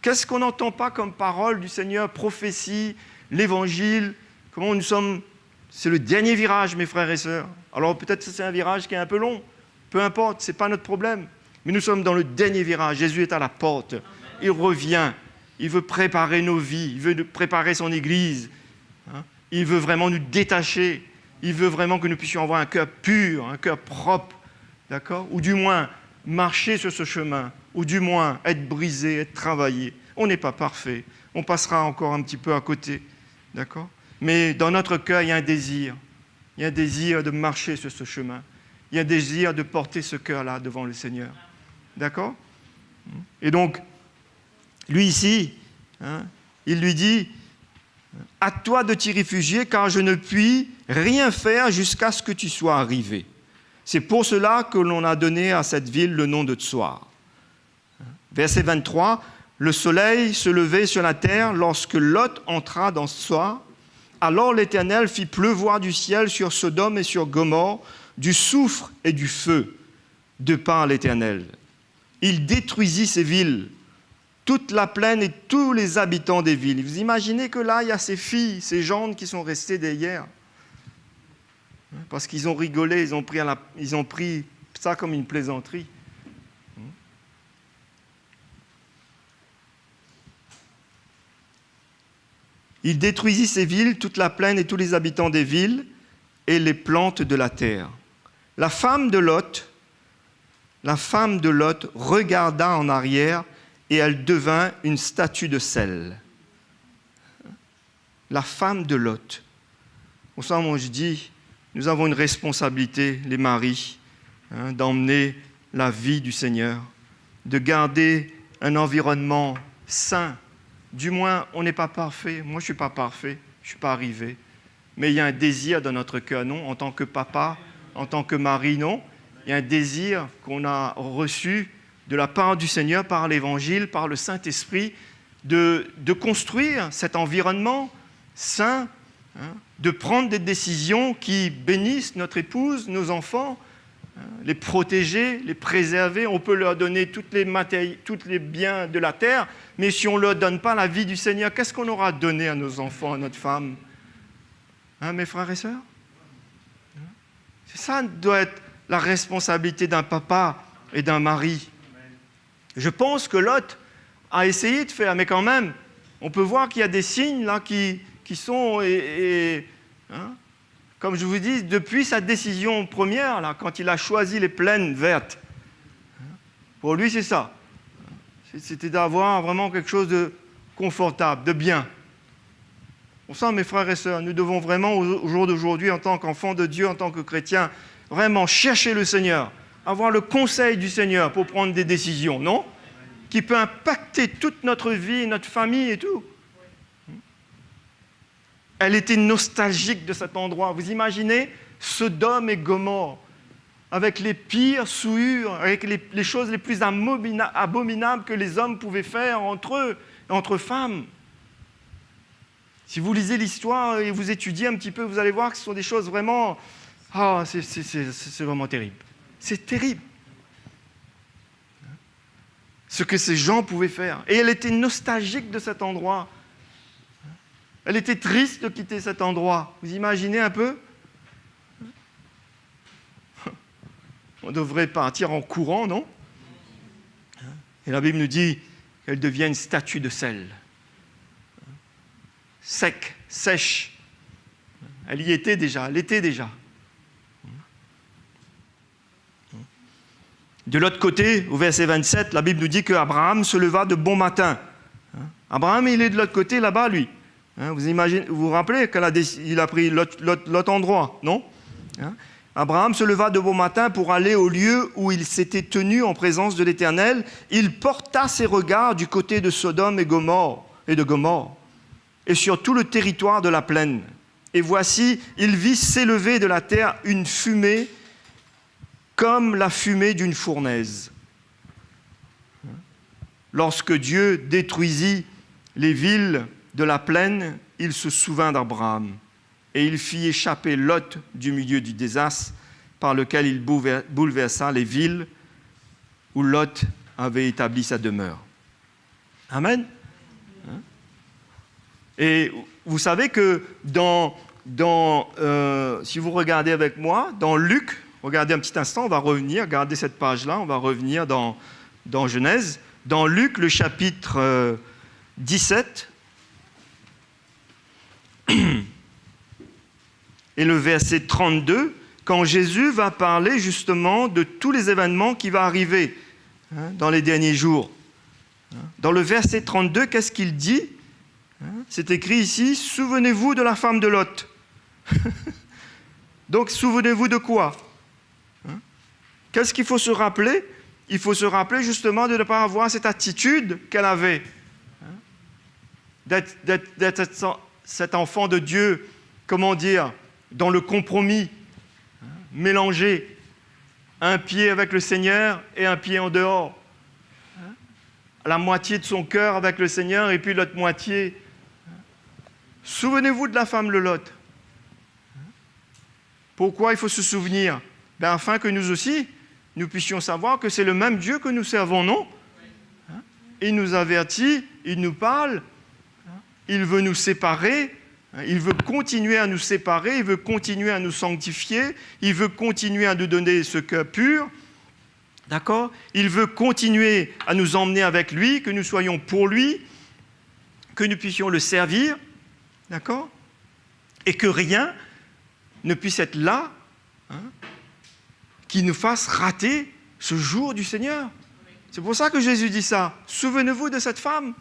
Qu'est-ce qu'on n'entend pas comme parole du Seigneur, prophétie, l'évangile? Comment nous sommes... C'est le dernier virage, mes frères et sœurs. Alors peut-être que c'est un virage qui est un peu long. Peu importe, ce n'est pas notre problème. Mais nous sommes dans le dernier virage. Jésus est à la porte. Il revient. Il veut préparer nos vies. Il veut préparer son Église. Il veut vraiment nous détacher. Il veut vraiment que nous puissions avoir un cœur pur, un cœur propre. D'accord? Ou du moins, marcher sur ce chemin. Ou du moins, être brisé, être travaillé. On n'est pas parfait. On passera encore un petit peu à côté. D'accord? Mais dans notre cœur, il y a un désir. Il y a un désir de marcher sur ce chemin. Il y a un désir de porter ce cœur-là devant le Seigneur. D'accord? Et donc, lui ici, il lui dit, « À toi de t'y réfugier, car je ne puis rien faire jusqu'à ce que tu sois arrivé. » C'est pour cela que l'on a donné à cette ville le nom de Tsoar. Verset 23, « Le soleil se levait sur la terre lorsque Lot entra dans Tsoar. Alors l'Éternel fit pleuvoir du ciel sur Sodome et sur Gomorrhe du soufre et du feu, de par l'Éternel. Il détruisit ces villes, toute la plaine et tous les habitants des villes. » Vous imaginez que là, il y a ces filles, ces gens qui sont restés derrière. Parce qu'ils ont rigolé, ils ont pris ça comme une plaisanterie. Il détruisit ces villes, toute la plaine et tous les habitants des villes et les plantes de la terre. La femme de Lot regarda en arrière et elle devint une statue de sel. La femme de Lot. Au sens où je dis, nous avons une responsabilité, les maris, d'emmener la vie du Seigneur, de garder un environnement sain. Du moins, on n'est pas parfait. Moi, je ne suis pas parfait, je ne suis pas arrivé. Mais il y a un désir dans notre cœur, non? En tant que papa, en tant que mari, non? Il y a un désir qu'on a reçu de la part du Seigneur, par l'Évangile, par le Saint-Esprit, de construire cet environnement sain, de prendre des décisions qui bénissent notre épouse, nos enfants, les protéger, les préserver. On peut leur donner tous les biens de la terre, mais si on ne leur donne pas la vie du Seigneur, qu'est-ce qu'on aura donné à nos enfants, à notre femme? Mes frères et sœurs? Ça doit être la responsabilité d'un papa et d'un mari. Je pense que Lot a essayé de faire, mais quand même, on peut voir qu'il y a des signes là qui sont... Comme je vous dis, depuis sa décision première, là, quand il a choisi les plaines vertes, pour lui c'est ça. C'était d'avoir vraiment quelque chose de confortable, de bien. Pour ça, mes frères et sœurs, nous devons vraiment, au jour d'aujourd'hui, en tant qu'enfants de Dieu, en tant que chrétiens, vraiment chercher le Seigneur, avoir le conseil du Seigneur pour prendre des décisions, non? Qui peut impacter toute notre vie, notre famille et tout. Elle était nostalgique de cet endroit. Vous imaginez Sodome et Gomorrhe, avec les pires souillures, avec les choses les plus abominables que les hommes pouvaient faire entre eux, entre femmes. Si vous lisez l'histoire et vous étudiez un petit peu, vous allez voir que ce sont des choses vraiment... c'est vraiment terrible. C'est terrible. ce que ces gens pouvaient faire. Et elle était nostalgique de cet endroit. Elle était triste de quitter cet endroit. Vous imaginez un peu? On devrait partir en courant, non? Et la Bible nous dit qu'elle devient une statue de sel. Sec, sèche. Elle y était déjà, elle l'était déjà. De l'autre côté, au verset 27, la Bible nous dit qu'Abraham se leva de bon matin. Abraham, il est de l'autre côté, là-bas, lui. Vous vous rappelez qu'il a pris l'autre endroit, non? Abraham se leva de bon matin pour aller au lieu où il s'était tenu en présence de l'Éternel. Il porta ses regards du côté de Sodome et de Gomorrhe, et sur tout le territoire de la plaine. Et voici, il vit s'élever de la terre une fumée comme la fumée d'une fournaise. Lorsque Dieu détruisit les villes de la plaine, il se souvint d'Abraham et il fit échapper Lot du milieu du désastre par lequel il bouleversa les villes où Lot avait établi sa demeure. Amen. Et vous savez que si vous regardez avec moi, dans Luc, regardez un petit instant, on va revenir, regardez cette page-là, on va revenir dans Genèse. Dans Luc, le chapitre 17, et le verset 32, quand Jésus va parler justement de tous les événements qui vont arriver dans les derniers jours. Dans le verset 32, qu'est-ce qu'il dit? C'est écrit ici, « Souvenez-vous de la femme de Lot. » Donc, souvenez-vous de quoi? Qu'est-ce qu'il faut se rappeler? Il faut se rappeler justement de ne pas avoir cette attitude qu'elle avait. D'être cet enfant de Dieu, comment dire, dans le compromis, mélangé, un pied avec le Seigneur et un pied en dehors. La moitié de son cœur avec le Seigneur et puis l'autre moitié. Souvenez-vous de la femme de Lot. Pourquoi il faut se souvenir? Afin que nous aussi, nous puissions savoir que c'est le même Dieu que nous servons, non? Il nous avertit, il nous parle, il veut nous séparer, il veut continuer à nous séparer, il veut continuer à nous sanctifier, il veut continuer à nous donner ce cœur pur, d'accord? Il veut continuer à nous emmener avec lui, que nous soyons pour lui, que nous puissions le servir, d'accord? Et que rien ne puisse être là, qui nous fasse rater ce jour du Seigneur. C'est pour ça que Jésus dit ça. Souvenez-vous de cette femme.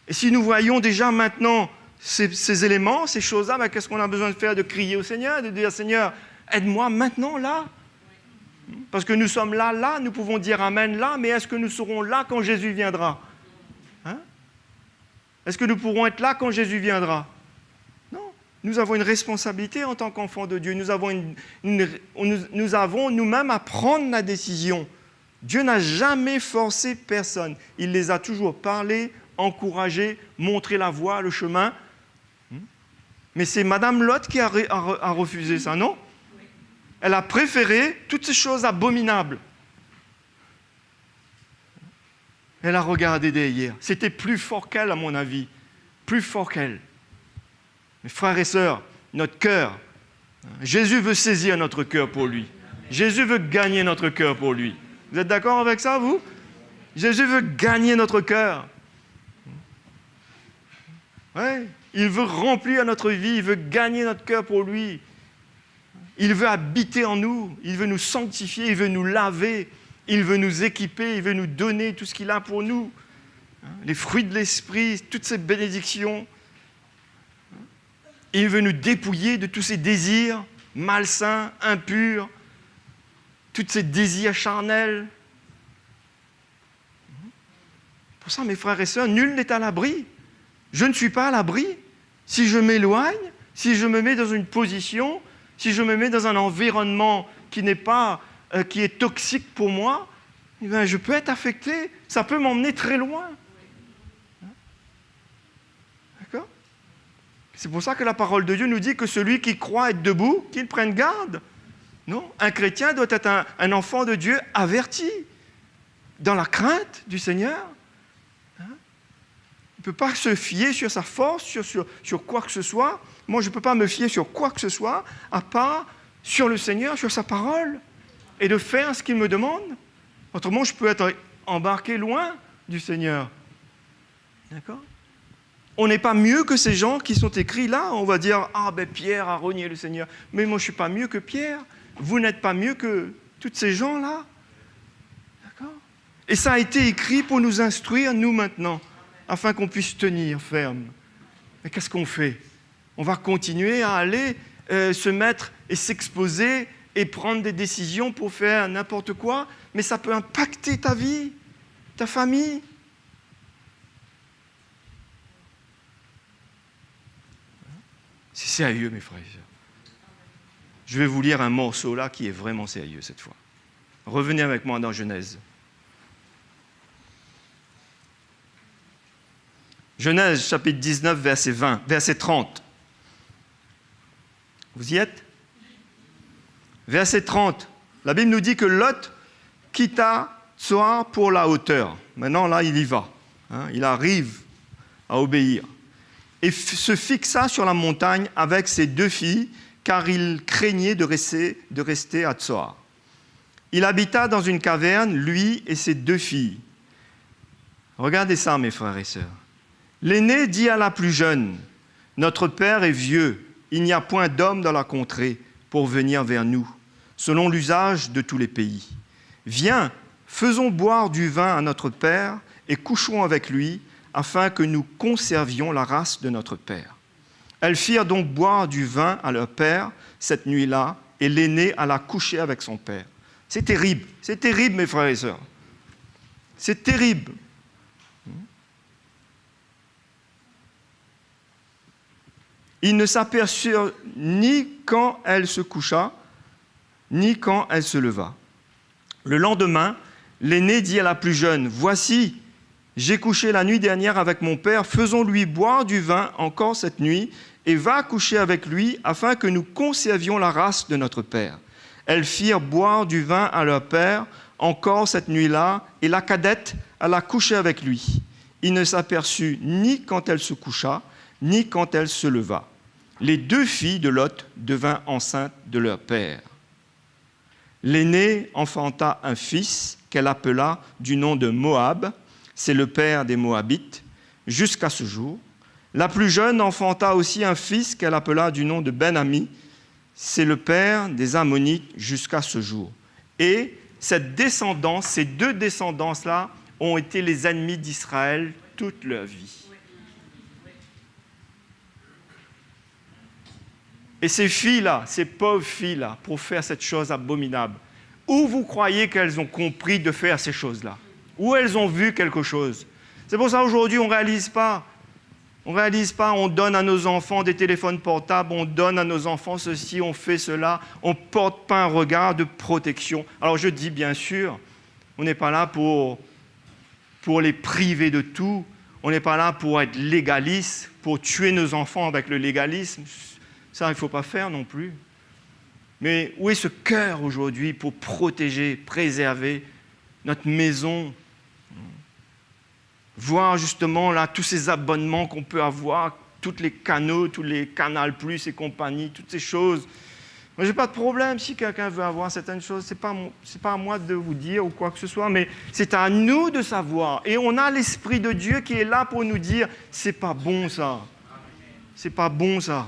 Et si nous voyons déjà maintenant ces éléments, ces choses-là, qu'est-ce qu'on a besoin de faire? De crier au Seigneur, de dire, Seigneur, aide-moi maintenant, là. Parce que nous sommes là, nous pouvons dire Amen là, mais est-ce que nous serons là quand Jésus viendra? Est-ce que nous pourrons être là quand Jésus viendra? Non. Nous avons une responsabilité en tant qu'enfants de Dieu. Nous avons nous-mêmes à prendre la décision. Dieu n'a jamais forcé personne. Il les a toujours parlé, encouragés, montré la voie, le chemin. Mais c'est Madame Lot qui a refusé ça, non? Elle a préféré toutes ces choses abominables. Elle a regardé derrière. C'était plus fort qu'elle, à mon avis. Plus fort qu'elle. Mes frères et sœurs, notre cœur, Jésus veut saisir notre cœur pour lui. Jésus veut gagner notre cœur pour lui. Vous êtes d'accord avec ça, vous? Jésus veut gagner notre cœur. Ouais, il veut remplir notre vie, il veut gagner notre cœur pour lui. Il veut habiter en nous, il veut nous sanctifier, il veut nous laver, il veut nous équiper, il veut nous donner tout ce qu'il a pour nous. Les fruits de l'esprit, toutes ces bénédictions. Il veut nous dépouiller de tous ces désirs malsains, impurs, tous ces désirs charnels. Pour ça, mes frères et sœurs, nul n'est à l'abri. Je ne suis pas à l'abri. Si je m'éloigne, si je me mets dans une position, si je me mets dans un environnement qui est toxique pour moi, eh bien, je peux être affecté. Ça peut m'emmener très loin. D'accord? C'est pour ça que la parole de Dieu nous dit que celui qui croit être debout, qu'il prenne garde. Non? Un chrétien doit être un enfant de Dieu averti. dans la crainte du Seigneur. Il ne peut pas se fier sur sa force, sur quoi que ce soit. Moi, je ne peux pas me fier sur quoi que ce soit, à part sur le Seigneur, sur sa parole, et de faire ce qu'il me demande. Autrement, je peux être embarqué loin du Seigneur. D'accord ? On n'est pas mieux que ces gens qui sont écrits là. On va dire, Pierre a renié le Seigneur. Mais moi, je ne suis pas mieux que Pierre. Vous n'êtes pas mieux que tous ces gens-là. D'accord ? Et ça a été écrit pour nous instruire, nous maintenant, afin qu'on puisse tenir ferme. Mais qu'est-ce qu'on fait ? On va continuer à aller se mettre et s'exposer et prendre des décisions pour faire n'importe quoi, mais ça peut impacter ta vie, ta famille. C'est sérieux, mes frères et sœurs. Je vais vous lire un morceau là qui est vraiment sérieux cette fois. Revenez avec moi dans Genèse. Genèse, chapitre 19, verset 30. Vous y êtes ? Verset 30. La Bible nous dit que Lot quitta Tsoar pour la hauteur. Maintenant, là, il y va. Il arrive à obéir. Et se fixa sur la montagne avec ses 2 filles, car il craignait de rester à Tsoar. Il habita dans une caverne, lui et ses 2 filles. Regardez ça, mes frères et sœurs. L'aîné dit à la plus jeune, « Notre père est vieux, il n'y a point d'homme dans la contrée pour venir vers nous, selon l'usage de tous les pays. Viens, faisons boire du vin à notre père et couchons avec lui, afin que nous conservions la race de notre père. » Elles firent donc boire du vin à leur père cette nuit-là, et l'aîné alla coucher avec son père. C'est terrible, mes frères et sœurs. C'est terrible. Ils ne s'aperçurent ni quand elle se coucha, ni quand elle se leva. Le lendemain, l'aîné dit à la plus jeune, « Voici, j'ai couché la nuit dernière avec mon père, faisons-lui boire du vin encore cette nuit, et va coucher avec lui, afin que nous conservions la race de notre père. » Elles firent boire du vin à leur père encore cette nuit-là, et la cadette alla coucher avec lui. Il ne s'aperçut ni quand elle se coucha, ni quand elle se leva. Les 2 filles de Lot devinrent enceintes de leur père. L'aînée enfanta un fils qu'elle appela du nom de Moab, c'est le père des Moabites, jusqu'à ce jour. La plus jeune enfanta aussi un fils qu'elle appela du nom de Ben-Ami, c'est le père des Ammonites jusqu'à ce jour. Et cette descendance, ces 2 descendances-là, ont été les ennemis d'Israël toute leur vie. Et ces filles-là, ces pauvres filles-là, pour faire cette chose abominable, où vous croyez qu'elles ont compris de faire ces choses-là ? Où elles ont vu quelque chose ? C'est pour ça aujourd'hui, on ne réalise pas. On donne à nos enfants des téléphones portables, on donne à nos enfants ceci, on fait cela, on ne porte pas un regard de protection. Alors je dis bien sûr, on n'est pas là pour les priver de tout, on n'est pas là pour être légaliste, pour tuer nos enfants avec le légalisme. Ça, il ne faut pas faire non plus. Mais où est ce cœur aujourd'hui pour protéger, préserver notre maison ? Voir justement là tous ces abonnements qu'on peut avoir, tous les canaux, tous les Canal Plus et compagnie, toutes ces choses. Moi, je n'ai pas de problème si quelqu'un veut avoir certaines choses. Ce n'est pas à moi de vous dire ou quoi que ce soit, mais c'est à nous de savoir. Et on a l'Esprit de Dieu qui est là pour nous dire « c'est pas bon ça, c'est pas bon ça ».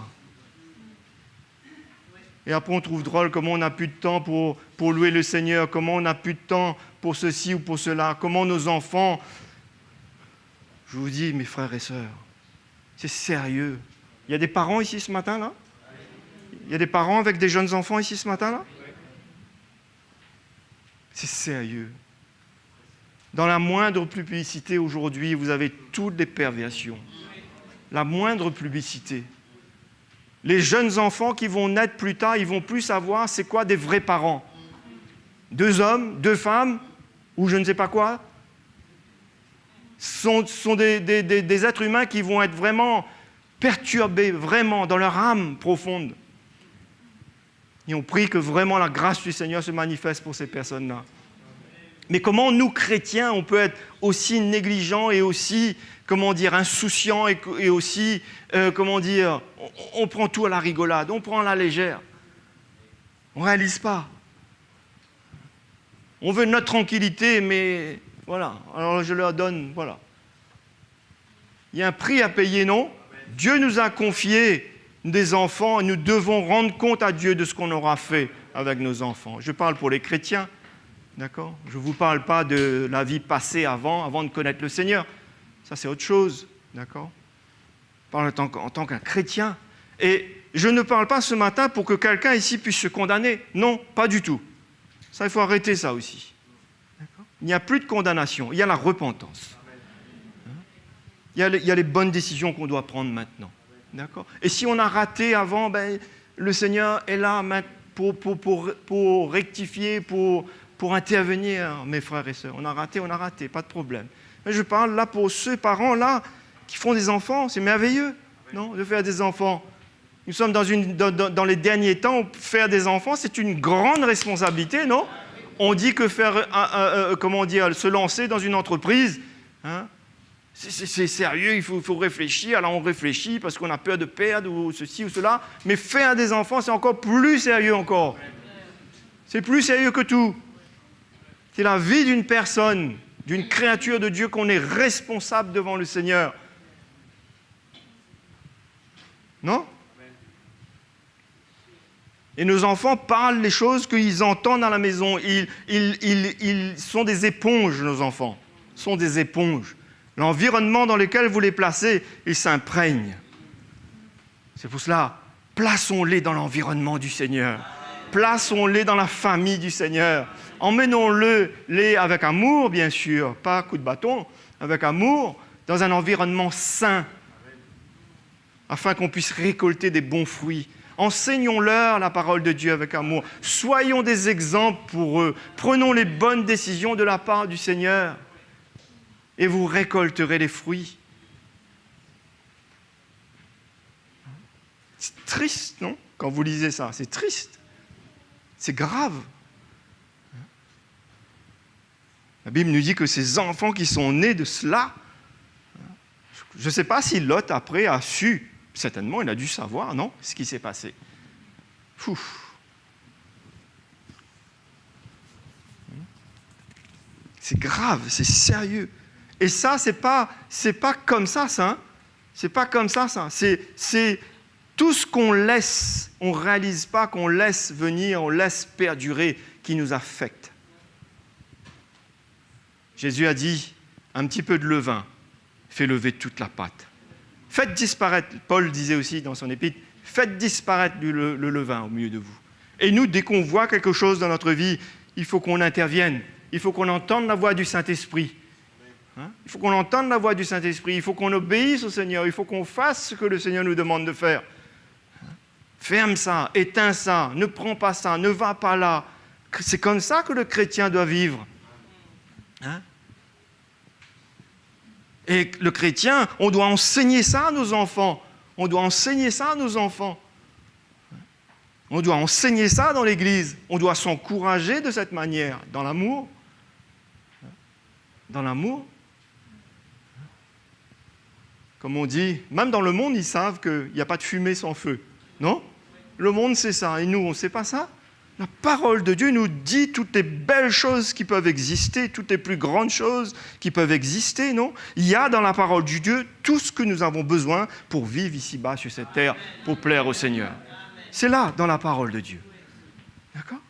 Et après, on trouve drôle comment on n'a plus de temps pour louer le Seigneur, comment on n'a plus de temps pour ceci ou pour cela, comment nos enfants... Je vous dis, mes frères et sœurs, c'est sérieux. Il y a des parents ici ce matin, là ? Il y a des parents avec des jeunes enfants ici ce matin, là ? C'est sérieux. Dans la moindre publicité aujourd'hui, vous avez toutes les perversions. La moindre publicité. Les jeunes enfants qui vont naître plus tard, ils ne vont plus savoir c'est quoi des vrais parents. 2 hommes, 2 femmes, ou je ne sais pas quoi. Sont des êtres humains qui vont être vraiment perturbés, vraiment, dans leur âme profonde. Et on prie que vraiment la grâce du Seigneur se manifeste pour ces personnes-là. Mais comment nous, chrétiens, on peut être aussi négligents et aussi, insouciants et aussi, on prend tout à la rigolade, on prend à la légère. On ne réalise pas. On veut notre tranquillité, mais voilà. Alors je leur donne, voilà. Il y a un prix à payer, non? Dieu nous a confié des enfants et nous devons rendre compte à Dieu de ce qu'on aura fait avec nos enfants. Je parle pour les chrétiens, d'accord? Je ne vous parle pas de la vie passée avant de connaître le Seigneur. Ça, c'est autre chose, d'accord? Je parle en tant qu'un chrétien. Et je ne parle pas ce matin pour que quelqu'un ici puisse se condamner. Non, pas du tout. Ça, il faut arrêter ça aussi. D'accord? Il n'y a plus de condamnation, il y a la repentance. Il y a les bonnes décisions qu'on doit prendre maintenant. D'accord? Et si on a raté avant, le Seigneur est là pour rectifier, pour intervenir, mes frères et sœurs. On a raté, pas de problème. Mais je parle là pour ceux parents-là qui font des enfants. C'est merveilleux, non, de faire des enfants. Nous sommes dans les derniers temps, faire des enfants, c'est une grande responsabilité, non? On dit que se lancer dans une entreprise, hein, c'est sérieux, il faut réfléchir. Alors on réfléchit parce qu'on a peur de perdre ou ceci ou cela. Mais faire des enfants, c'est encore plus sérieux encore. C'est plus sérieux que tout. C'est la vie d'une personne, d'une créature de Dieu qu'on est responsable devant le Seigneur. Non? Et nos enfants parlent les choses qu'ils entendent à la maison. Ils sont des éponges, nos enfants. Ils sont des éponges. L'environnement dans lequel vous les placez, ils s'imprègnent. C'est pour cela, plaçons-les dans l'environnement du Seigneur. Plaçons-les dans la famille du Seigneur. Emmenons-les avec amour, bien sûr, pas coup de bâton, avec amour, dans un environnement sain, afin qu'on puisse récolter des bons fruits. Enseignons-leur la parole de Dieu avec amour. Soyons des exemples pour eux. Prenons les bonnes décisions de la part du Seigneur. Et vous récolterez les fruits. C'est triste, non? Quand vous lisez ça, c'est triste. C'est grave. La Bible nous dit que ces enfants qui sont nés de cela, je ne sais pas si Lot, après, a su. Certainement, il a dû savoir, non? Ce qui s'est passé. C'est grave, c'est sérieux. Et ça, c'est pas comme ça, ça. Hein? C'est pas comme ça, ça. C'est tout ce qu'on laisse, on ne réalise pas qu'on laisse venir, on laisse perdurer, qui nous affecte. Jésus a dit, un petit peu de levain fait lever toute la pâte. Faites disparaître, Paul disait aussi dans son épître, faites disparaître le levain au milieu de vous. Et nous, dès qu'on voit quelque chose dans notre vie, il faut qu'on intervienne. Il faut qu'on entende la voix du Saint-Esprit. Hein? Il faut qu'on entende la voix du Saint-Esprit. Il faut qu'on obéisse au Seigneur. Il faut qu'on fasse ce que le Seigneur nous demande de faire. Ferme ça, éteins ça, ne prends pas ça, ne va pas là. C'est comme ça que le chrétien doit vivre. Hein? Et le chrétien, on doit enseigner ça à nos enfants. On doit enseigner ça à nos enfants. On doit enseigner ça dans l'Église. On doit s'encourager de cette manière, dans l'amour. Dans l'amour. Comme on dit, même dans le monde, ils savent qu'il n'y a pas de fumée sans feu. Non? Le monde, c'est ça. Et nous, on ne sait pas ça? La parole de Dieu nous dit toutes les belles choses qui peuvent exister, toutes les plus grandes choses qui peuvent exister, non? Il y a dans la parole de Dieu tout ce que nous avons besoin pour vivre ici-bas sur cette terre, pour plaire au Seigneur. C'est là, dans la parole de Dieu. D'accord?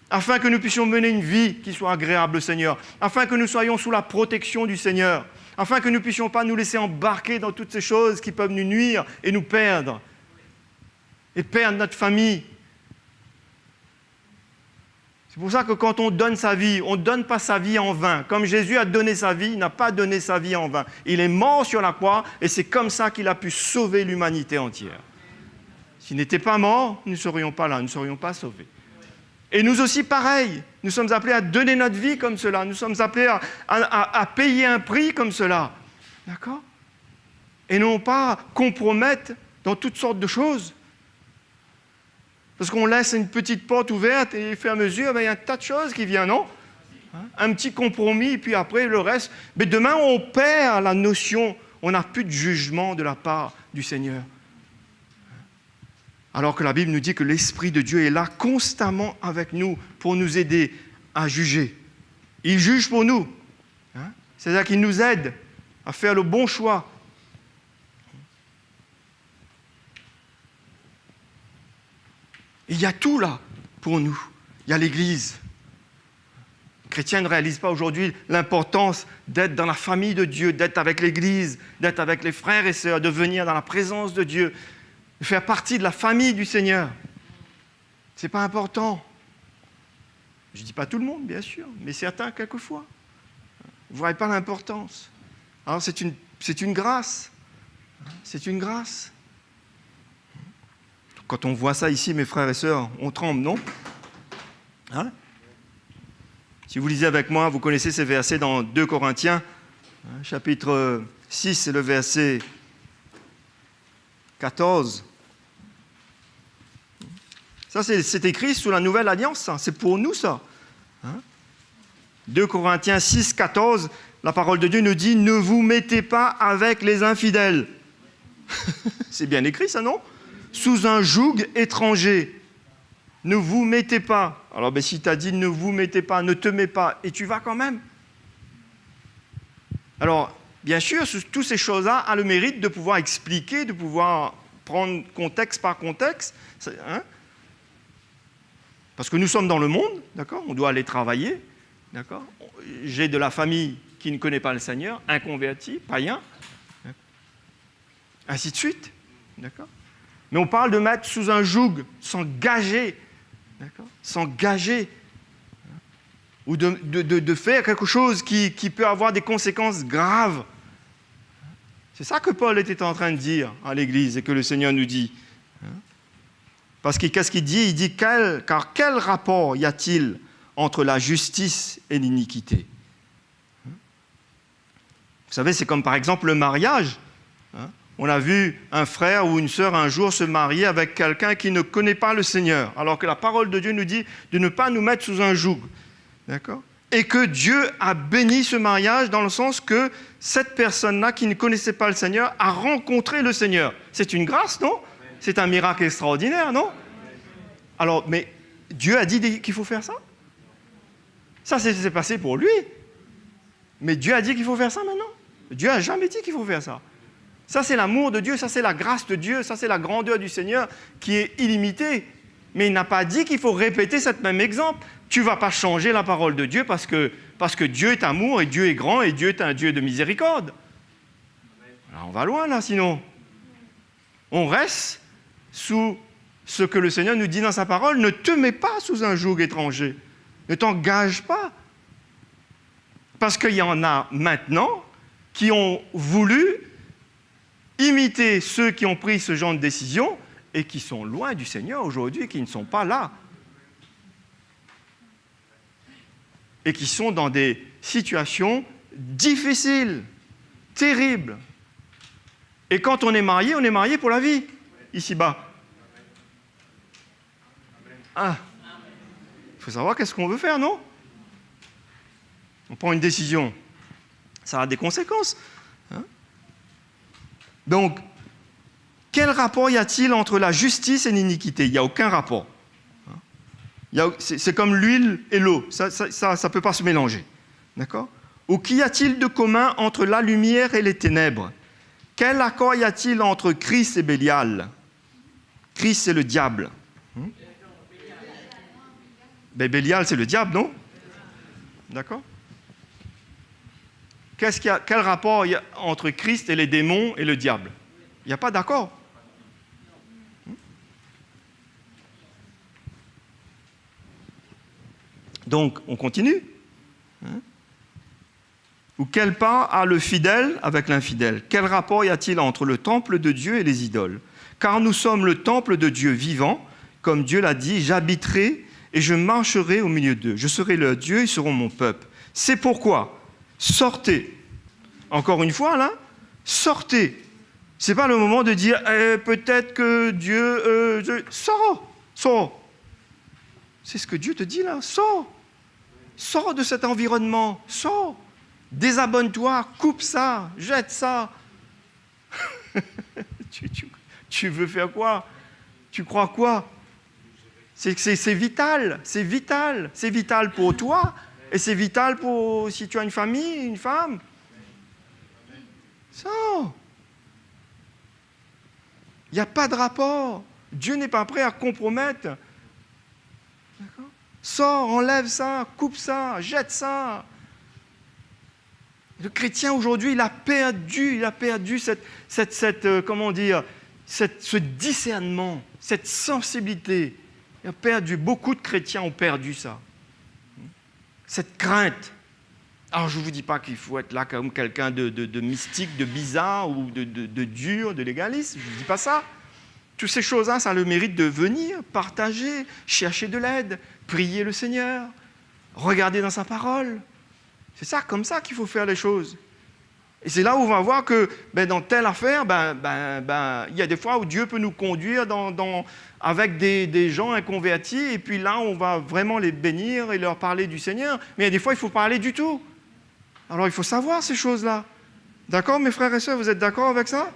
Afin que nous puissions mener une vie qui soit agréable au Seigneur, afin que nous soyons sous la protection du Seigneur, afin que nous ne puissions pas nous laisser embarquer dans toutes ces choses qui peuvent nous nuire et nous perdre, et perdre notre famille. C'est pour ça que quand on donne sa vie, on ne donne pas sa vie en vain. Comme Jésus a donné sa vie, il n'a pas donné sa vie en vain. Il est mort sur la croix et c'est comme ça qu'il a pu sauver l'humanité entière. S'il n'était pas mort, nous ne serions pas là, nous ne serions pas sauvés. Et nous aussi, pareil, nous sommes appelés à donner notre vie comme cela. Nous sommes appelés à payer un prix comme cela. D'accord? Et non pas compromettre dans toutes sortes de choses. Parce qu'on laisse une petite porte ouverte et au fur et à mesure, il y a un tas de choses qui viennent, non? Un petit compromis, puis après le reste. Mais demain, on perd la notion, on n'a plus de jugement de la part du Seigneur. Alors que la Bible nous dit que l'Esprit de Dieu est là constamment avec nous pour nous aider à juger. Il juge pour nous. C'est-à-dire qu'il nous aide à faire le bon choix. Et il y a tout là pour nous. Il y a l'Église. Les chrétiens ne réalisent pas aujourd'hui l'importance d'être dans la famille de Dieu, d'être avec l'Église, d'être avec les frères et sœurs, de venir dans la présence de Dieu, de faire partie de la famille du Seigneur. Ce n'est pas important. Je ne dis pas tout le monde, bien sûr, mais certains, quelquefois. Vous ne voyez pas l'importance. Alors, c'est une grâce. C'est une grâce. Quand on voit ça ici, mes frères et sœurs, on tremble, non ? Si vous lisez avec moi, vous connaissez ces versets dans 2 Corinthiens, chapitre 6, c'est le verset 14. Ça, c'est écrit sous la Nouvelle Alliance, ça. C'est pour nous, ça. 2 Corinthiens 6, 14, la parole de Dieu nous dit « Ne vous mettez pas avec les infidèles. » C'est bien écrit, ça, non ? Sous un joug étranger. Ne vous mettez pas. Alors, si tu as dit « Ne vous mettez pas »,« Ne te mets pas », et tu vas quand même. Alors, bien sûr, toutes ces choses-là ont le mérite de pouvoir expliquer, de pouvoir prendre contexte par contexte. Parce que nous sommes dans le monde, d'accord ? On doit aller travailler, d'accord ? J'ai de la famille qui ne connaît pas le Seigneur, inconverti, païen, ainsi de suite, d'accord ? Mais on parle de mettre sous un joug, s'engager, d'accord ? S'engager, ou de faire quelque chose qui peut avoir des conséquences graves. C'est ça que Paul était en train de dire à l'Église et que le Seigneur nous dit. Parce que qu'est-ce qu'il dit ? Il dit car quel rapport y a-t-il entre la justice et l'iniquité ? Vous savez, c'est comme par exemple le mariage. On a vu un frère ou une sœur un jour se marier avec quelqu'un qui ne connaît pas le Seigneur, alors que la parole de Dieu nous dit de ne pas nous mettre sous un joug. D'accord ? Et que Dieu a béni ce mariage dans le sens que cette personne-là qui ne connaissait pas le Seigneur a rencontré le Seigneur. C'est une grâce, non ? C'est un miracle extraordinaire, non ? Alors, mais Dieu a dit qu'il faut faire ça ? Ça, c'est passé pour lui. Mais Dieu a dit qu'il faut faire ça maintenant ? Dieu n'a jamais dit qu'il faut faire ça. Ça, c'est l'amour de Dieu, ça, c'est la grâce de Dieu, ça, c'est la grandeur du Seigneur qui est illimitée. Mais il n'a pas dit qu'il faut répéter ce même exemple. Tu ne vas pas changer la parole de Dieu parce que Dieu est amour et Dieu est grand et Dieu est un Dieu de miséricorde. Alors, on va loin, là, sinon. On reste sous ce que le Seigneur nous dit dans sa parole. Ne te mets pas sous un joug étranger. Ne t'engage pas. Parce qu'il y en a maintenant qui ont voulu imiter ceux qui ont pris ce genre de décision et qui sont loin du Seigneur aujourd'hui, qui ne sont pas là. Et qui sont dans des situations difficiles, terribles. Et quand on est marié pour la vie, ici-bas. Ah, il faut savoir qu'est-ce qu'on veut faire, non ? On prend une décision, ça a des conséquences. Donc, quel rapport y a-t-il entre la justice et l'iniquité ? Il n'y a aucun rapport. C'est comme l'huile et l'eau, ça ne peut pas se mélanger. D'accord ? Ou qu'y a-t-il de commun entre la lumière et les ténèbres ? Quel accord y a-t-il entre Christ et Bélial ? Christ, c'est le diable. Ben, Bélial, c'est le diable, non ? D'accord ? Quel rapport y a entre Christ et les démons et le diable ? Il n'y a pas d'accord. Donc, on continue. Ou quel part a le fidèle avec l'infidèle ? Quel rapport y a-t-il entre le temple de Dieu et les idoles ? Car nous sommes le temple de Dieu vivant, comme Dieu l'a dit, j'habiterai et je marcherai au milieu d'eux. Je serai leur Dieu, ils seront mon peuple. C'est pourquoi, sortez. Encore une fois, là, sortez. Ce n'est pas le moment de dire peut-être que Dieu... Sors. C'est ce que Dieu te dit là, sors. Sors de cet environnement, sors. Désabonne-toi, coupe ça, jette ça. Tu veux faire quoi? Tu crois quoi? C'est vital, c'est vital. C'est vital pour toi et c'est vital pour si tu as une famille, une femme. Sors. Il n'y a pas de rapport. Dieu n'est pas prêt à compromettre. D'accord? Sors, enlève ça, coupe ça, jette ça. Le chrétien aujourd'hui, il a perdu ce discernement, cette sensibilité. Il a perdu. Beaucoup de chrétiens ont perdu ça. Cette crainte. Alors, je ne vous dis pas qu'il faut être là comme quelqu'un de mystique, de bizarre ou de dur, de légaliste. Je ne vous dis pas ça. Toutes ces choses-là, ça a le mérite de venir, partager, chercher de l'aide, prier le Seigneur, regarder dans sa parole. C'est ça, comme ça qu'il faut faire les choses. Et c'est là où on va voir que dans telle affaire, il y a des fois où Dieu peut nous conduire avec des gens inconvertis, et puis là, on va vraiment les bénir et leur parler du Seigneur. Mais il y a des fois, il ne faut pas parler du tout. Alors, il faut savoir ces choses-là. D'accord, mes frères et sœurs, vous êtes d'accord avec ça?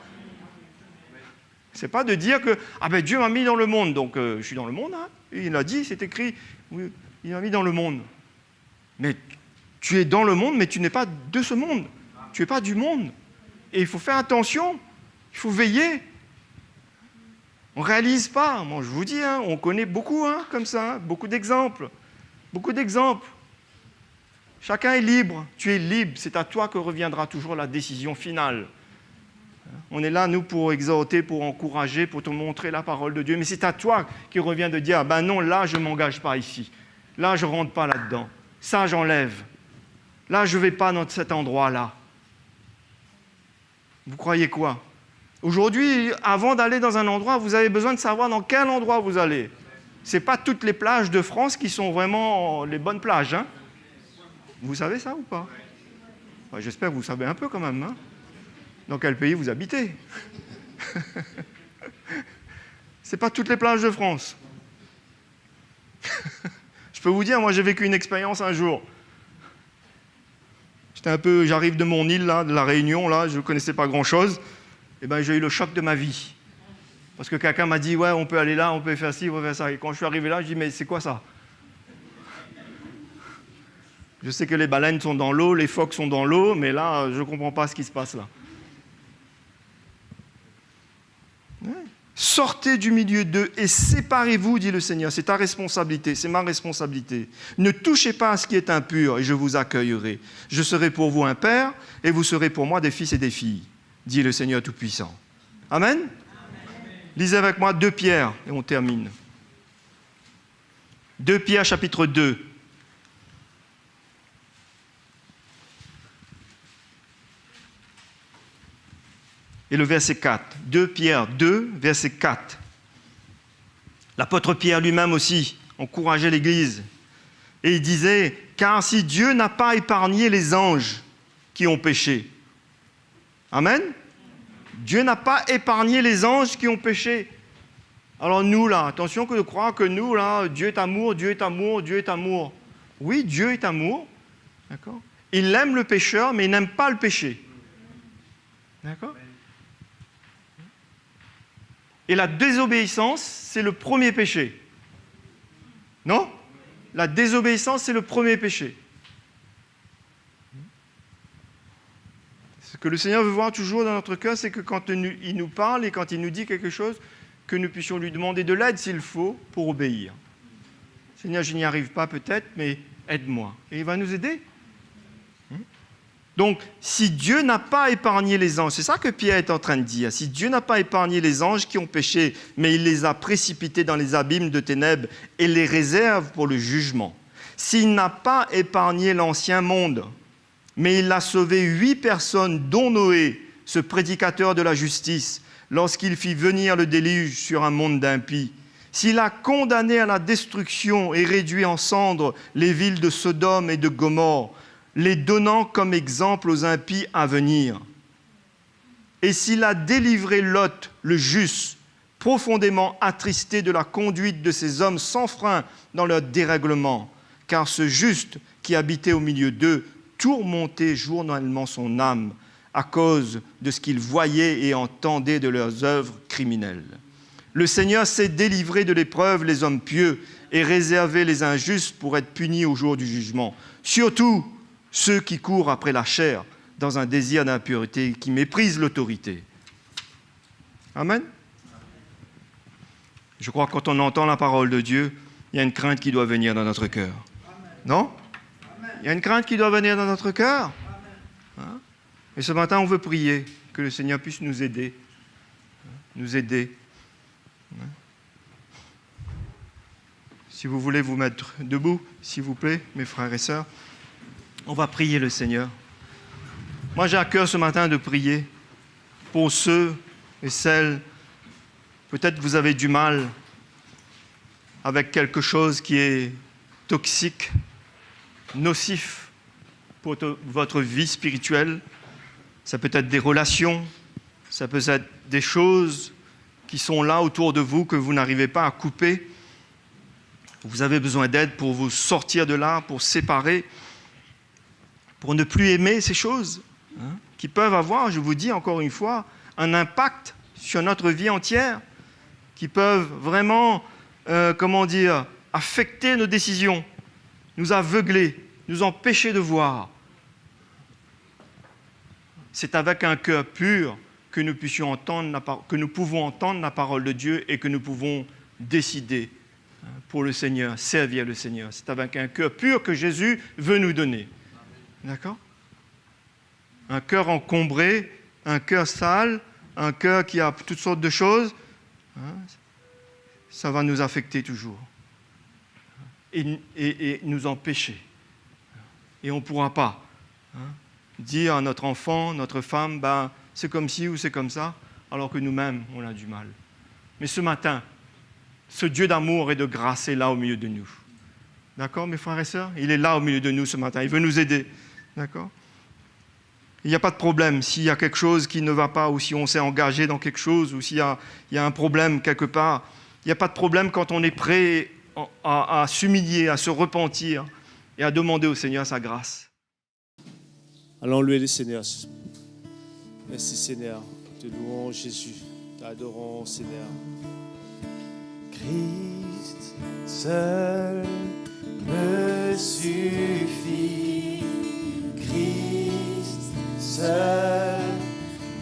C'est pas de dire que Dieu m'a mis dans le monde, donc je suis dans le monde. Hein. Il a dit, c'est écrit, oui, il m'a mis dans le monde. Mais tu es dans le monde, mais tu n'es pas de ce monde. Tu n'es pas du monde. Et il faut faire attention. Il faut veiller. On ne réalise pas. Moi, je vous dis, on connaît beaucoup comme ça, beaucoup d'exemples. Beaucoup d'exemples. Chacun est libre. Tu es libre. C'est à toi que reviendra toujours la décision finale. On est là, nous, pour exhorter, pour encourager, pour te montrer la parole de Dieu. Mais c'est à toi qui revient de dire, non, là, je ne m'engage pas ici. Là, je ne rentre pas là-dedans. Ça, j'enlève. Là, je ne vais pas dans cet endroit-là. Vous croyez quoi? Aujourd'hui, avant d'aller dans un endroit, vous avez besoin de savoir dans quel endroit vous allez. Ce n'est pas toutes les plages de France qui sont vraiment les bonnes plages. Hein? Vous savez ça ou pas? J'espère que vous savez un peu quand même. Hein? Dans quel pays vous habitez? Ce n'est pas toutes les plages de France. Je peux vous dire, moi j'ai vécu une expérience un jour. J'arrive de mon île, là, de la Réunion, là, je ne connaissais pas grand-chose. Et j'ai eu le choc de ma vie. Parce que quelqu'un m'a dit, ouais, on peut aller là, on peut faire ci, on peut faire ça. Et quand je suis arrivé là, je dis, mais c'est quoi ça? Je sais que les baleines sont dans l'eau, les phoques sont dans l'eau, mais là, je ne comprends pas ce qui se passe là. Ouais. Sortez du milieu d'eux et séparez-vous, dit le Seigneur. C'est ta responsabilité, c'est ma responsabilité. Ne touchez pas à ce qui est impur et je vous accueillerai. Je serai pour vous un père et vous serez pour moi des fils et des filles, dit le Seigneur Tout-Puissant. Amen. Amen. Lisez avec moi 2 Pierre et on termine. 2 Pierre chapitre 2. Et le verset 4. 2 Pierre 2, verset 4. L'apôtre Pierre lui-même aussi encourageait l'Église. Et il disait, « Car si Dieu n'a pas épargné les anges qui ont péché. » Amen. Dieu n'a pas épargné les anges qui ont péché. Alors nous, là, attention que de croire que nous, là, Dieu est amour, Dieu est amour, Dieu est amour. Oui, Dieu est amour. D'accord. Il aime le pécheur, mais il n'aime pas le péché. D'accord. Et la désobéissance, c'est le premier péché. Non? La désobéissance, c'est le premier péché. Ce que le Seigneur veut voir toujours dans notre cœur, c'est que quand il nous parle et quand il nous dit quelque chose, que nous puissions lui demander de l'aide s'il faut pour obéir. Seigneur, je n'y arrive pas peut-être, mais aide-moi. Et il va nous aider. Donc, si Dieu n'a pas épargné les anges, c'est ça que Pierre est en train de dire, si Dieu n'a pas épargné les anges qui ont péché, mais il les a précipités dans les abîmes de ténèbres et les réserve pour le jugement, s'il n'a pas épargné l'ancien monde, mais il a sauvé 8 personnes, dont Noé, ce prédicateur de la justice, lorsqu'il fit venir le déluge sur un monde d'impies, s'il a condamné à la destruction et réduit en cendres les villes de Sodome et de Gomorrhe, les donnant comme exemple aux impies à venir. Et s'il a délivré Lot, le juste, profondément attristé de la conduite de ces hommes sans frein dans leur dérèglement, car ce juste qui habitait au milieu d'eux tourmentaient journellement son âme à cause de ce qu'ils voyaient et entendaient de leurs œuvres criminelles. Le Seigneur sait délivrer de l'épreuve les hommes pieux et réserver les injustes pour être punis au jour du jugement. Surtout ceux qui courent après la chair dans un désir d'impureté, qui méprisent l'autorité. Amen. Je crois que quand on entend la parole de Dieu, il y a une crainte qui doit venir dans notre cœur. Non? Il y a une crainte qui doit venir dans notre cœur. Hein? Et ce matin, on veut prier que le Seigneur puisse nous aider. Nous aider. Si vous voulez vous mettre debout, s'il vous plaît, mes frères et sœurs, on va prier le Seigneur. Moi, j'ai à cœur ce matin de prier pour ceux et celles, peut-être vous avez du mal avec quelque chose qui est toxique, nocif pour votre vie spirituelle. Ça peut être des relations, ça peut être des choses qui sont là autour de vous que vous n'arrivez pas à couper. Vous avez besoin d'aide pour vous sortir de là, pour séparer, pour ne plus aimer ces choses qui peuvent avoir, je vous dis encore une fois, un impact sur notre vie entière, qui peuvent vraiment, affecter nos décisions, nous aveugler, nous empêcher de voir. C'est avec un cœur pur que nous pouvons entendre la parole de Dieu et que nous pouvons décider pour le Seigneur, servir le Seigneur. C'est avec un cœur pur que Jésus veut nous donner. D'accord? Un cœur encombré, un cœur sale, un cœur qui a toutes sortes de choses, ça va nous affecter toujours et nous empêcher. Et on ne pourra pas dire à notre enfant, notre femme, c'est comme ci ou c'est comme ça, alors que nous-mêmes, on a du mal. Mais ce matin, ce Dieu d'amour et de grâce est là au milieu de nous. D'accord, mes frères et sœurs? Il est là au milieu de nous ce matin. Il veut nous aider. D'accord? Il n'y a pas de problème s'il y a quelque chose qui ne va pas ou si on s'est engagé dans quelque chose ou s'il y a un problème quelque part. Il n'y a pas de problème quand on est prêt à s'humilier, à se repentir et à demander au Seigneur sa grâce. Allons louer le Seigneur. Merci Seigneur. Te louons Jésus. T'adorons Seigneur. Christ seul me suffit. Christ seul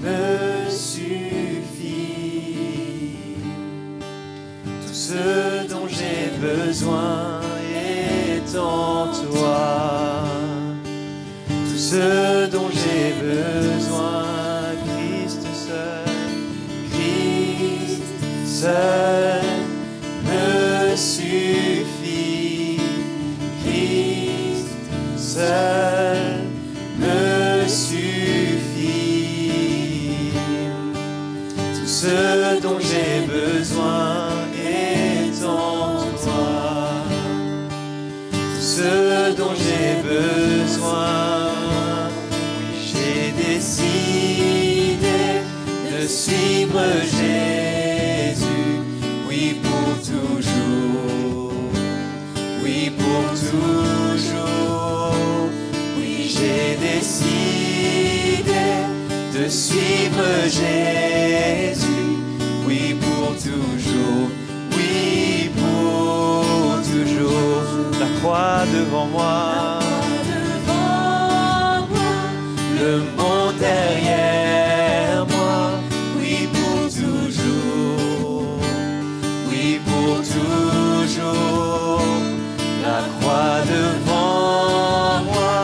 me suffit. Tout ce dont j'ai besoin est en toi. Tout ce dont j'ai besoin, Christ seul me suffit. Christ seul me suffit. Tout ce dont j'ai besoin est en toi. Tout ce dont j'ai besoin, oui, j'ai décidé de suivre Jésus, oui, pour toujours, oui, pour toujours, oui, j'ai décidé de suivre Jésus, oui, pour toujours, oui, pour toujours. La croix devant moi, le monde derrière moi, oui, pour toujours, oui, pour toujours. La croix devant moi,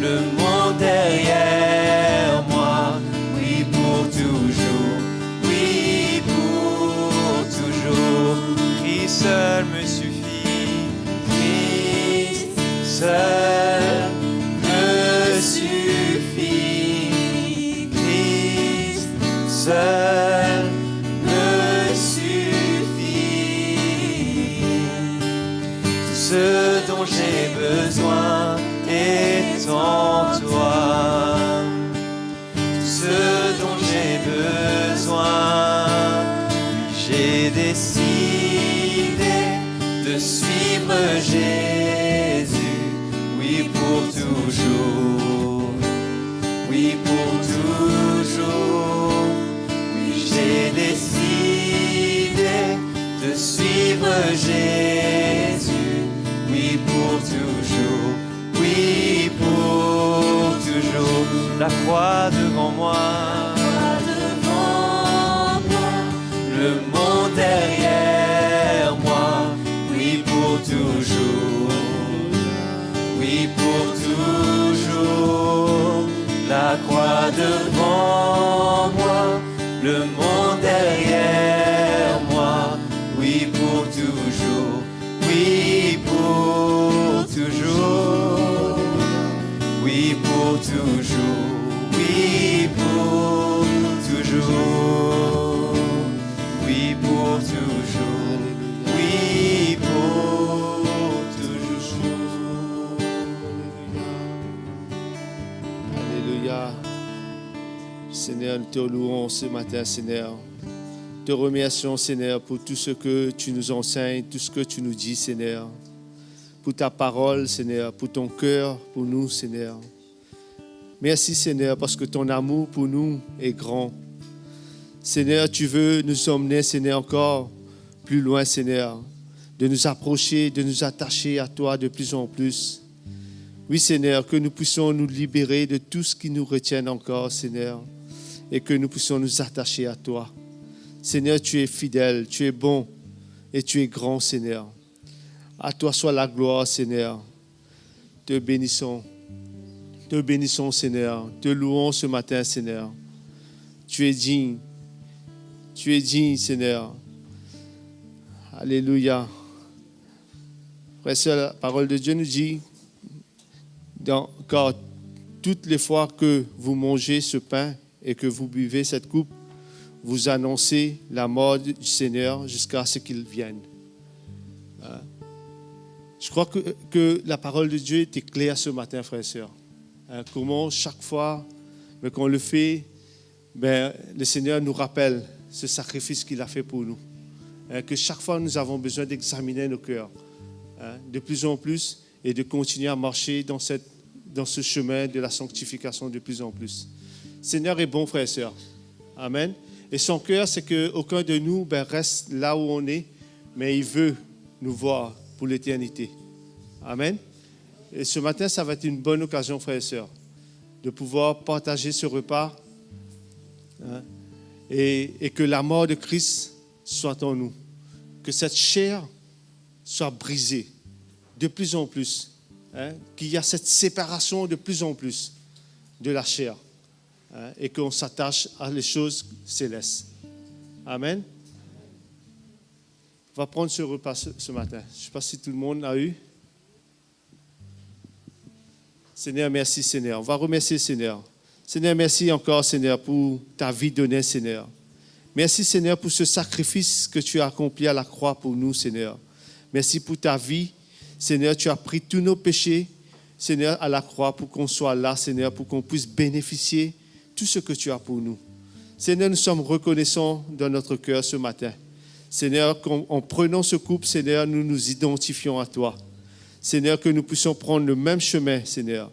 le monde derrière moi, oui, pour toujours, oui, pour toujours. Christ seul me suffit, Christ seul me suffit, Christ seul me suffit. Tout ce dont j'ai besoin est en toi. Tout ce dont j'ai besoin, oui, j'ai décidé de suivre Jésus, oui, pour la croix devant moi, le monde derrière moi, oui pour toujours, oui pour toujours, la croix devant moi, le monde derrière moi, oui pour toujours, oui pour toujours, oui pour toujours, oui pour toujours, oui pour toujours, oui pour toujours. Alléluia. Seigneur, nous te louons ce matin, Seigneur. Te remercions, Seigneur, pour tout ce que tu nous enseignes, tout ce que tu nous dis, Seigneur. Pour ta parole, Seigneur, pour ton cœur, pour nous, Seigneur. Merci, Seigneur, parce que ton amour pour nous est grand. Seigneur, tu veux nous emmener, Seigneur, encore plus loin, Seigneur, de nous approcher, de nous attacher à toi de plus en plus. Oui, Seigneur, que nous puissions nous libérer de tout ce qui nous retient encore, Seigneur, et que nous puissions nous attacher à toi. Seigneur, tu es fidèle, tu es bon et tu es grand, Seigneur. À toi soit la gloire, Seigneur. Te bénissons, Seigneur. Te louons ce matin, Seigneur. Tu es digne, Seigneur. Alléluia. Frère et sœur, la parole de Dieu nous dit, car toutes les fois que vous mangez ce pain et que vous buvez cette coupe, vous annoncez la mort du Seigneur jusqu'à ce qu'il vienne. Je crois que la parole de Dieu était claire ce matin, frères et sœurs. Comment chaque fois qu'on le fait, le Seigneur nous rappelle ce sacrifice qu'il a fait pour nous. Que chaque fois nous avons besoin d'examiner nos cœurs de plus en plus et de continuer à marcher dans ce chemin de la sanctification de plus en plus. Le Seigneur est bon, frères et sœurs. Amen. Et son cœur, c'est qu'aucun de nous reste là où on est, mais il veut nous voir pour l'éternité. Amen. Et ce matin, ça va être une bonne occasion, frères et sœurs, de pouvoir partager ce repas et que la mort de Christ soit en nous. Que cette chair soit brisée de plus en plus. Qu'il y a cette séparation de plus en plus de la chair. Et qu'on s'attache à les choses célestes. Amen. On va prendre ce repas ce matin. Je ne sais pas si tout le monde a eu. Seigneur, merci, Seigneur. On va remercier, Seigneur. Seigneur, merci encore, Seigneur, pour ta vie donnée, Seigneur. Merci, Seigneur, pour ce sacrifice que tu as accompli à la croix pour nous, Seigneur. Merci pour ta vie. Seigneur, tu as pris tous nos péchés, Seigneur, à la croix pour qu'on soit là, Seigneur, pour qu'on puisse bénéficier tout ce que tu as pour nous. Seigneur, nous sommes reconnaissants dans notre cœur ce matin. Seigneur, en prenant ce couple, Seigneur, nous nous identifions à toi. Seigneur, que nous puissions prendre le même chemin, Seigneur,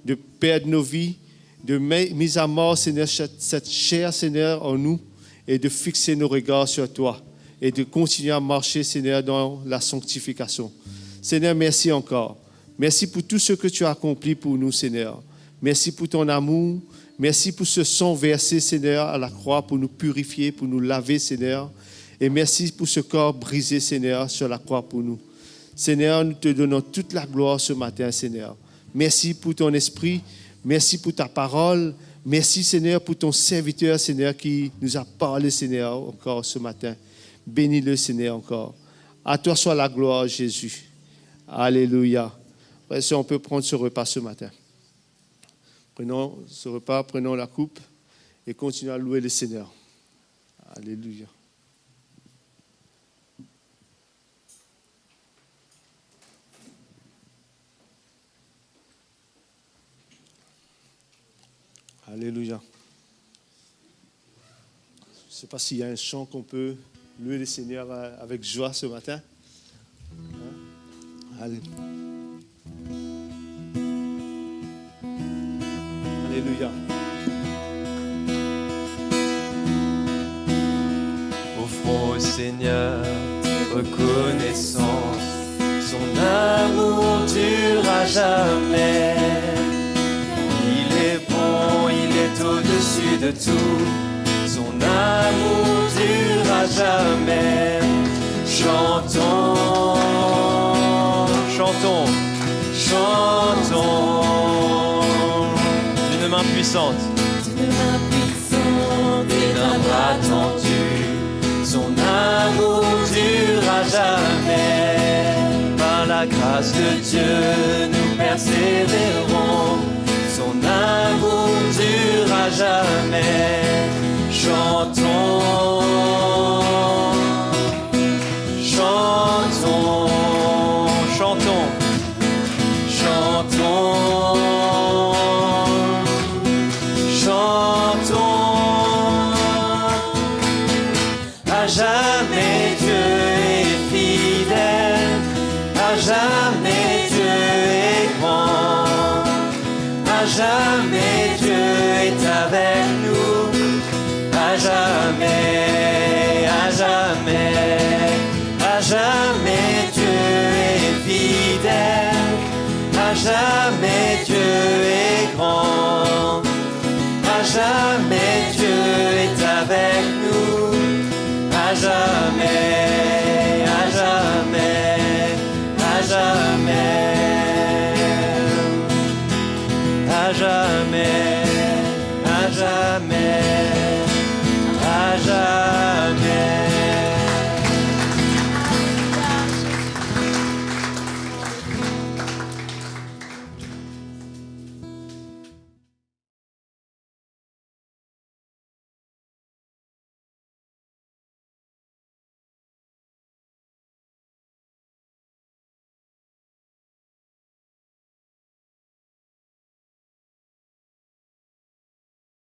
de perdre nos vies, de mise à mort, Seigneur, cette chair, Seigneur, en nous, et de fixer nos regards sur toi, et de continuer à marcher, Seigneur, dans la sanctification. Seigneur, merci encore. Merci pour tout ce que tu as accompli pour nous, Seigneur. Merci pour ton amour. Merci pour ce sang versé, Seigneur, à la croix pour nous purifier, pour nous laver, Seigneur. Et merci pour ce corps brisé, Seigneur, sur la croix pour nous. Seigneur, nous te donnons toute la gloire ce matin, Seigneur. Merci pour ton esprit. Merci pour ta parole. Merci, Seigneur, pour ton serviteur, Seigneur, qui nous a parlé, Seigneur, encore ce matin. Bénis-le, Seigneur, encore. À toi soit la gloire, Jésus. Alléluia. On peut prendre ce repas ce matin. Prenons ce repas, prenons la coupe et continuons à louer le Seigneur. Alléluia. Alléluia. Je ne sais pas s'il y a un chant qu'on peut louer le Seigneur avec joie ce matin. Alléluia. Offrons au Seigneur reconnaissance, son amour dure à jamais. Il est bon, de tout. Son amour dure à jamais. Chantons, chantons, chantons. D'une main puissante, D'une main puissante et d'un bras tendu. Son amour dure à jamais. Par la grâce de Dieu, nous persévérons. Son amour dure à jamais. Chantons, chantons, chantons, chantons, chantons. À jamais Dieu est fidèle, à jamais Dieu est grand, à jamais Dieu est avec nous, à jamais, à jamais, à jamais Dieu est fidèle, à jamais Dieu est grand, à jamais Dieu est avec nous, à jamais.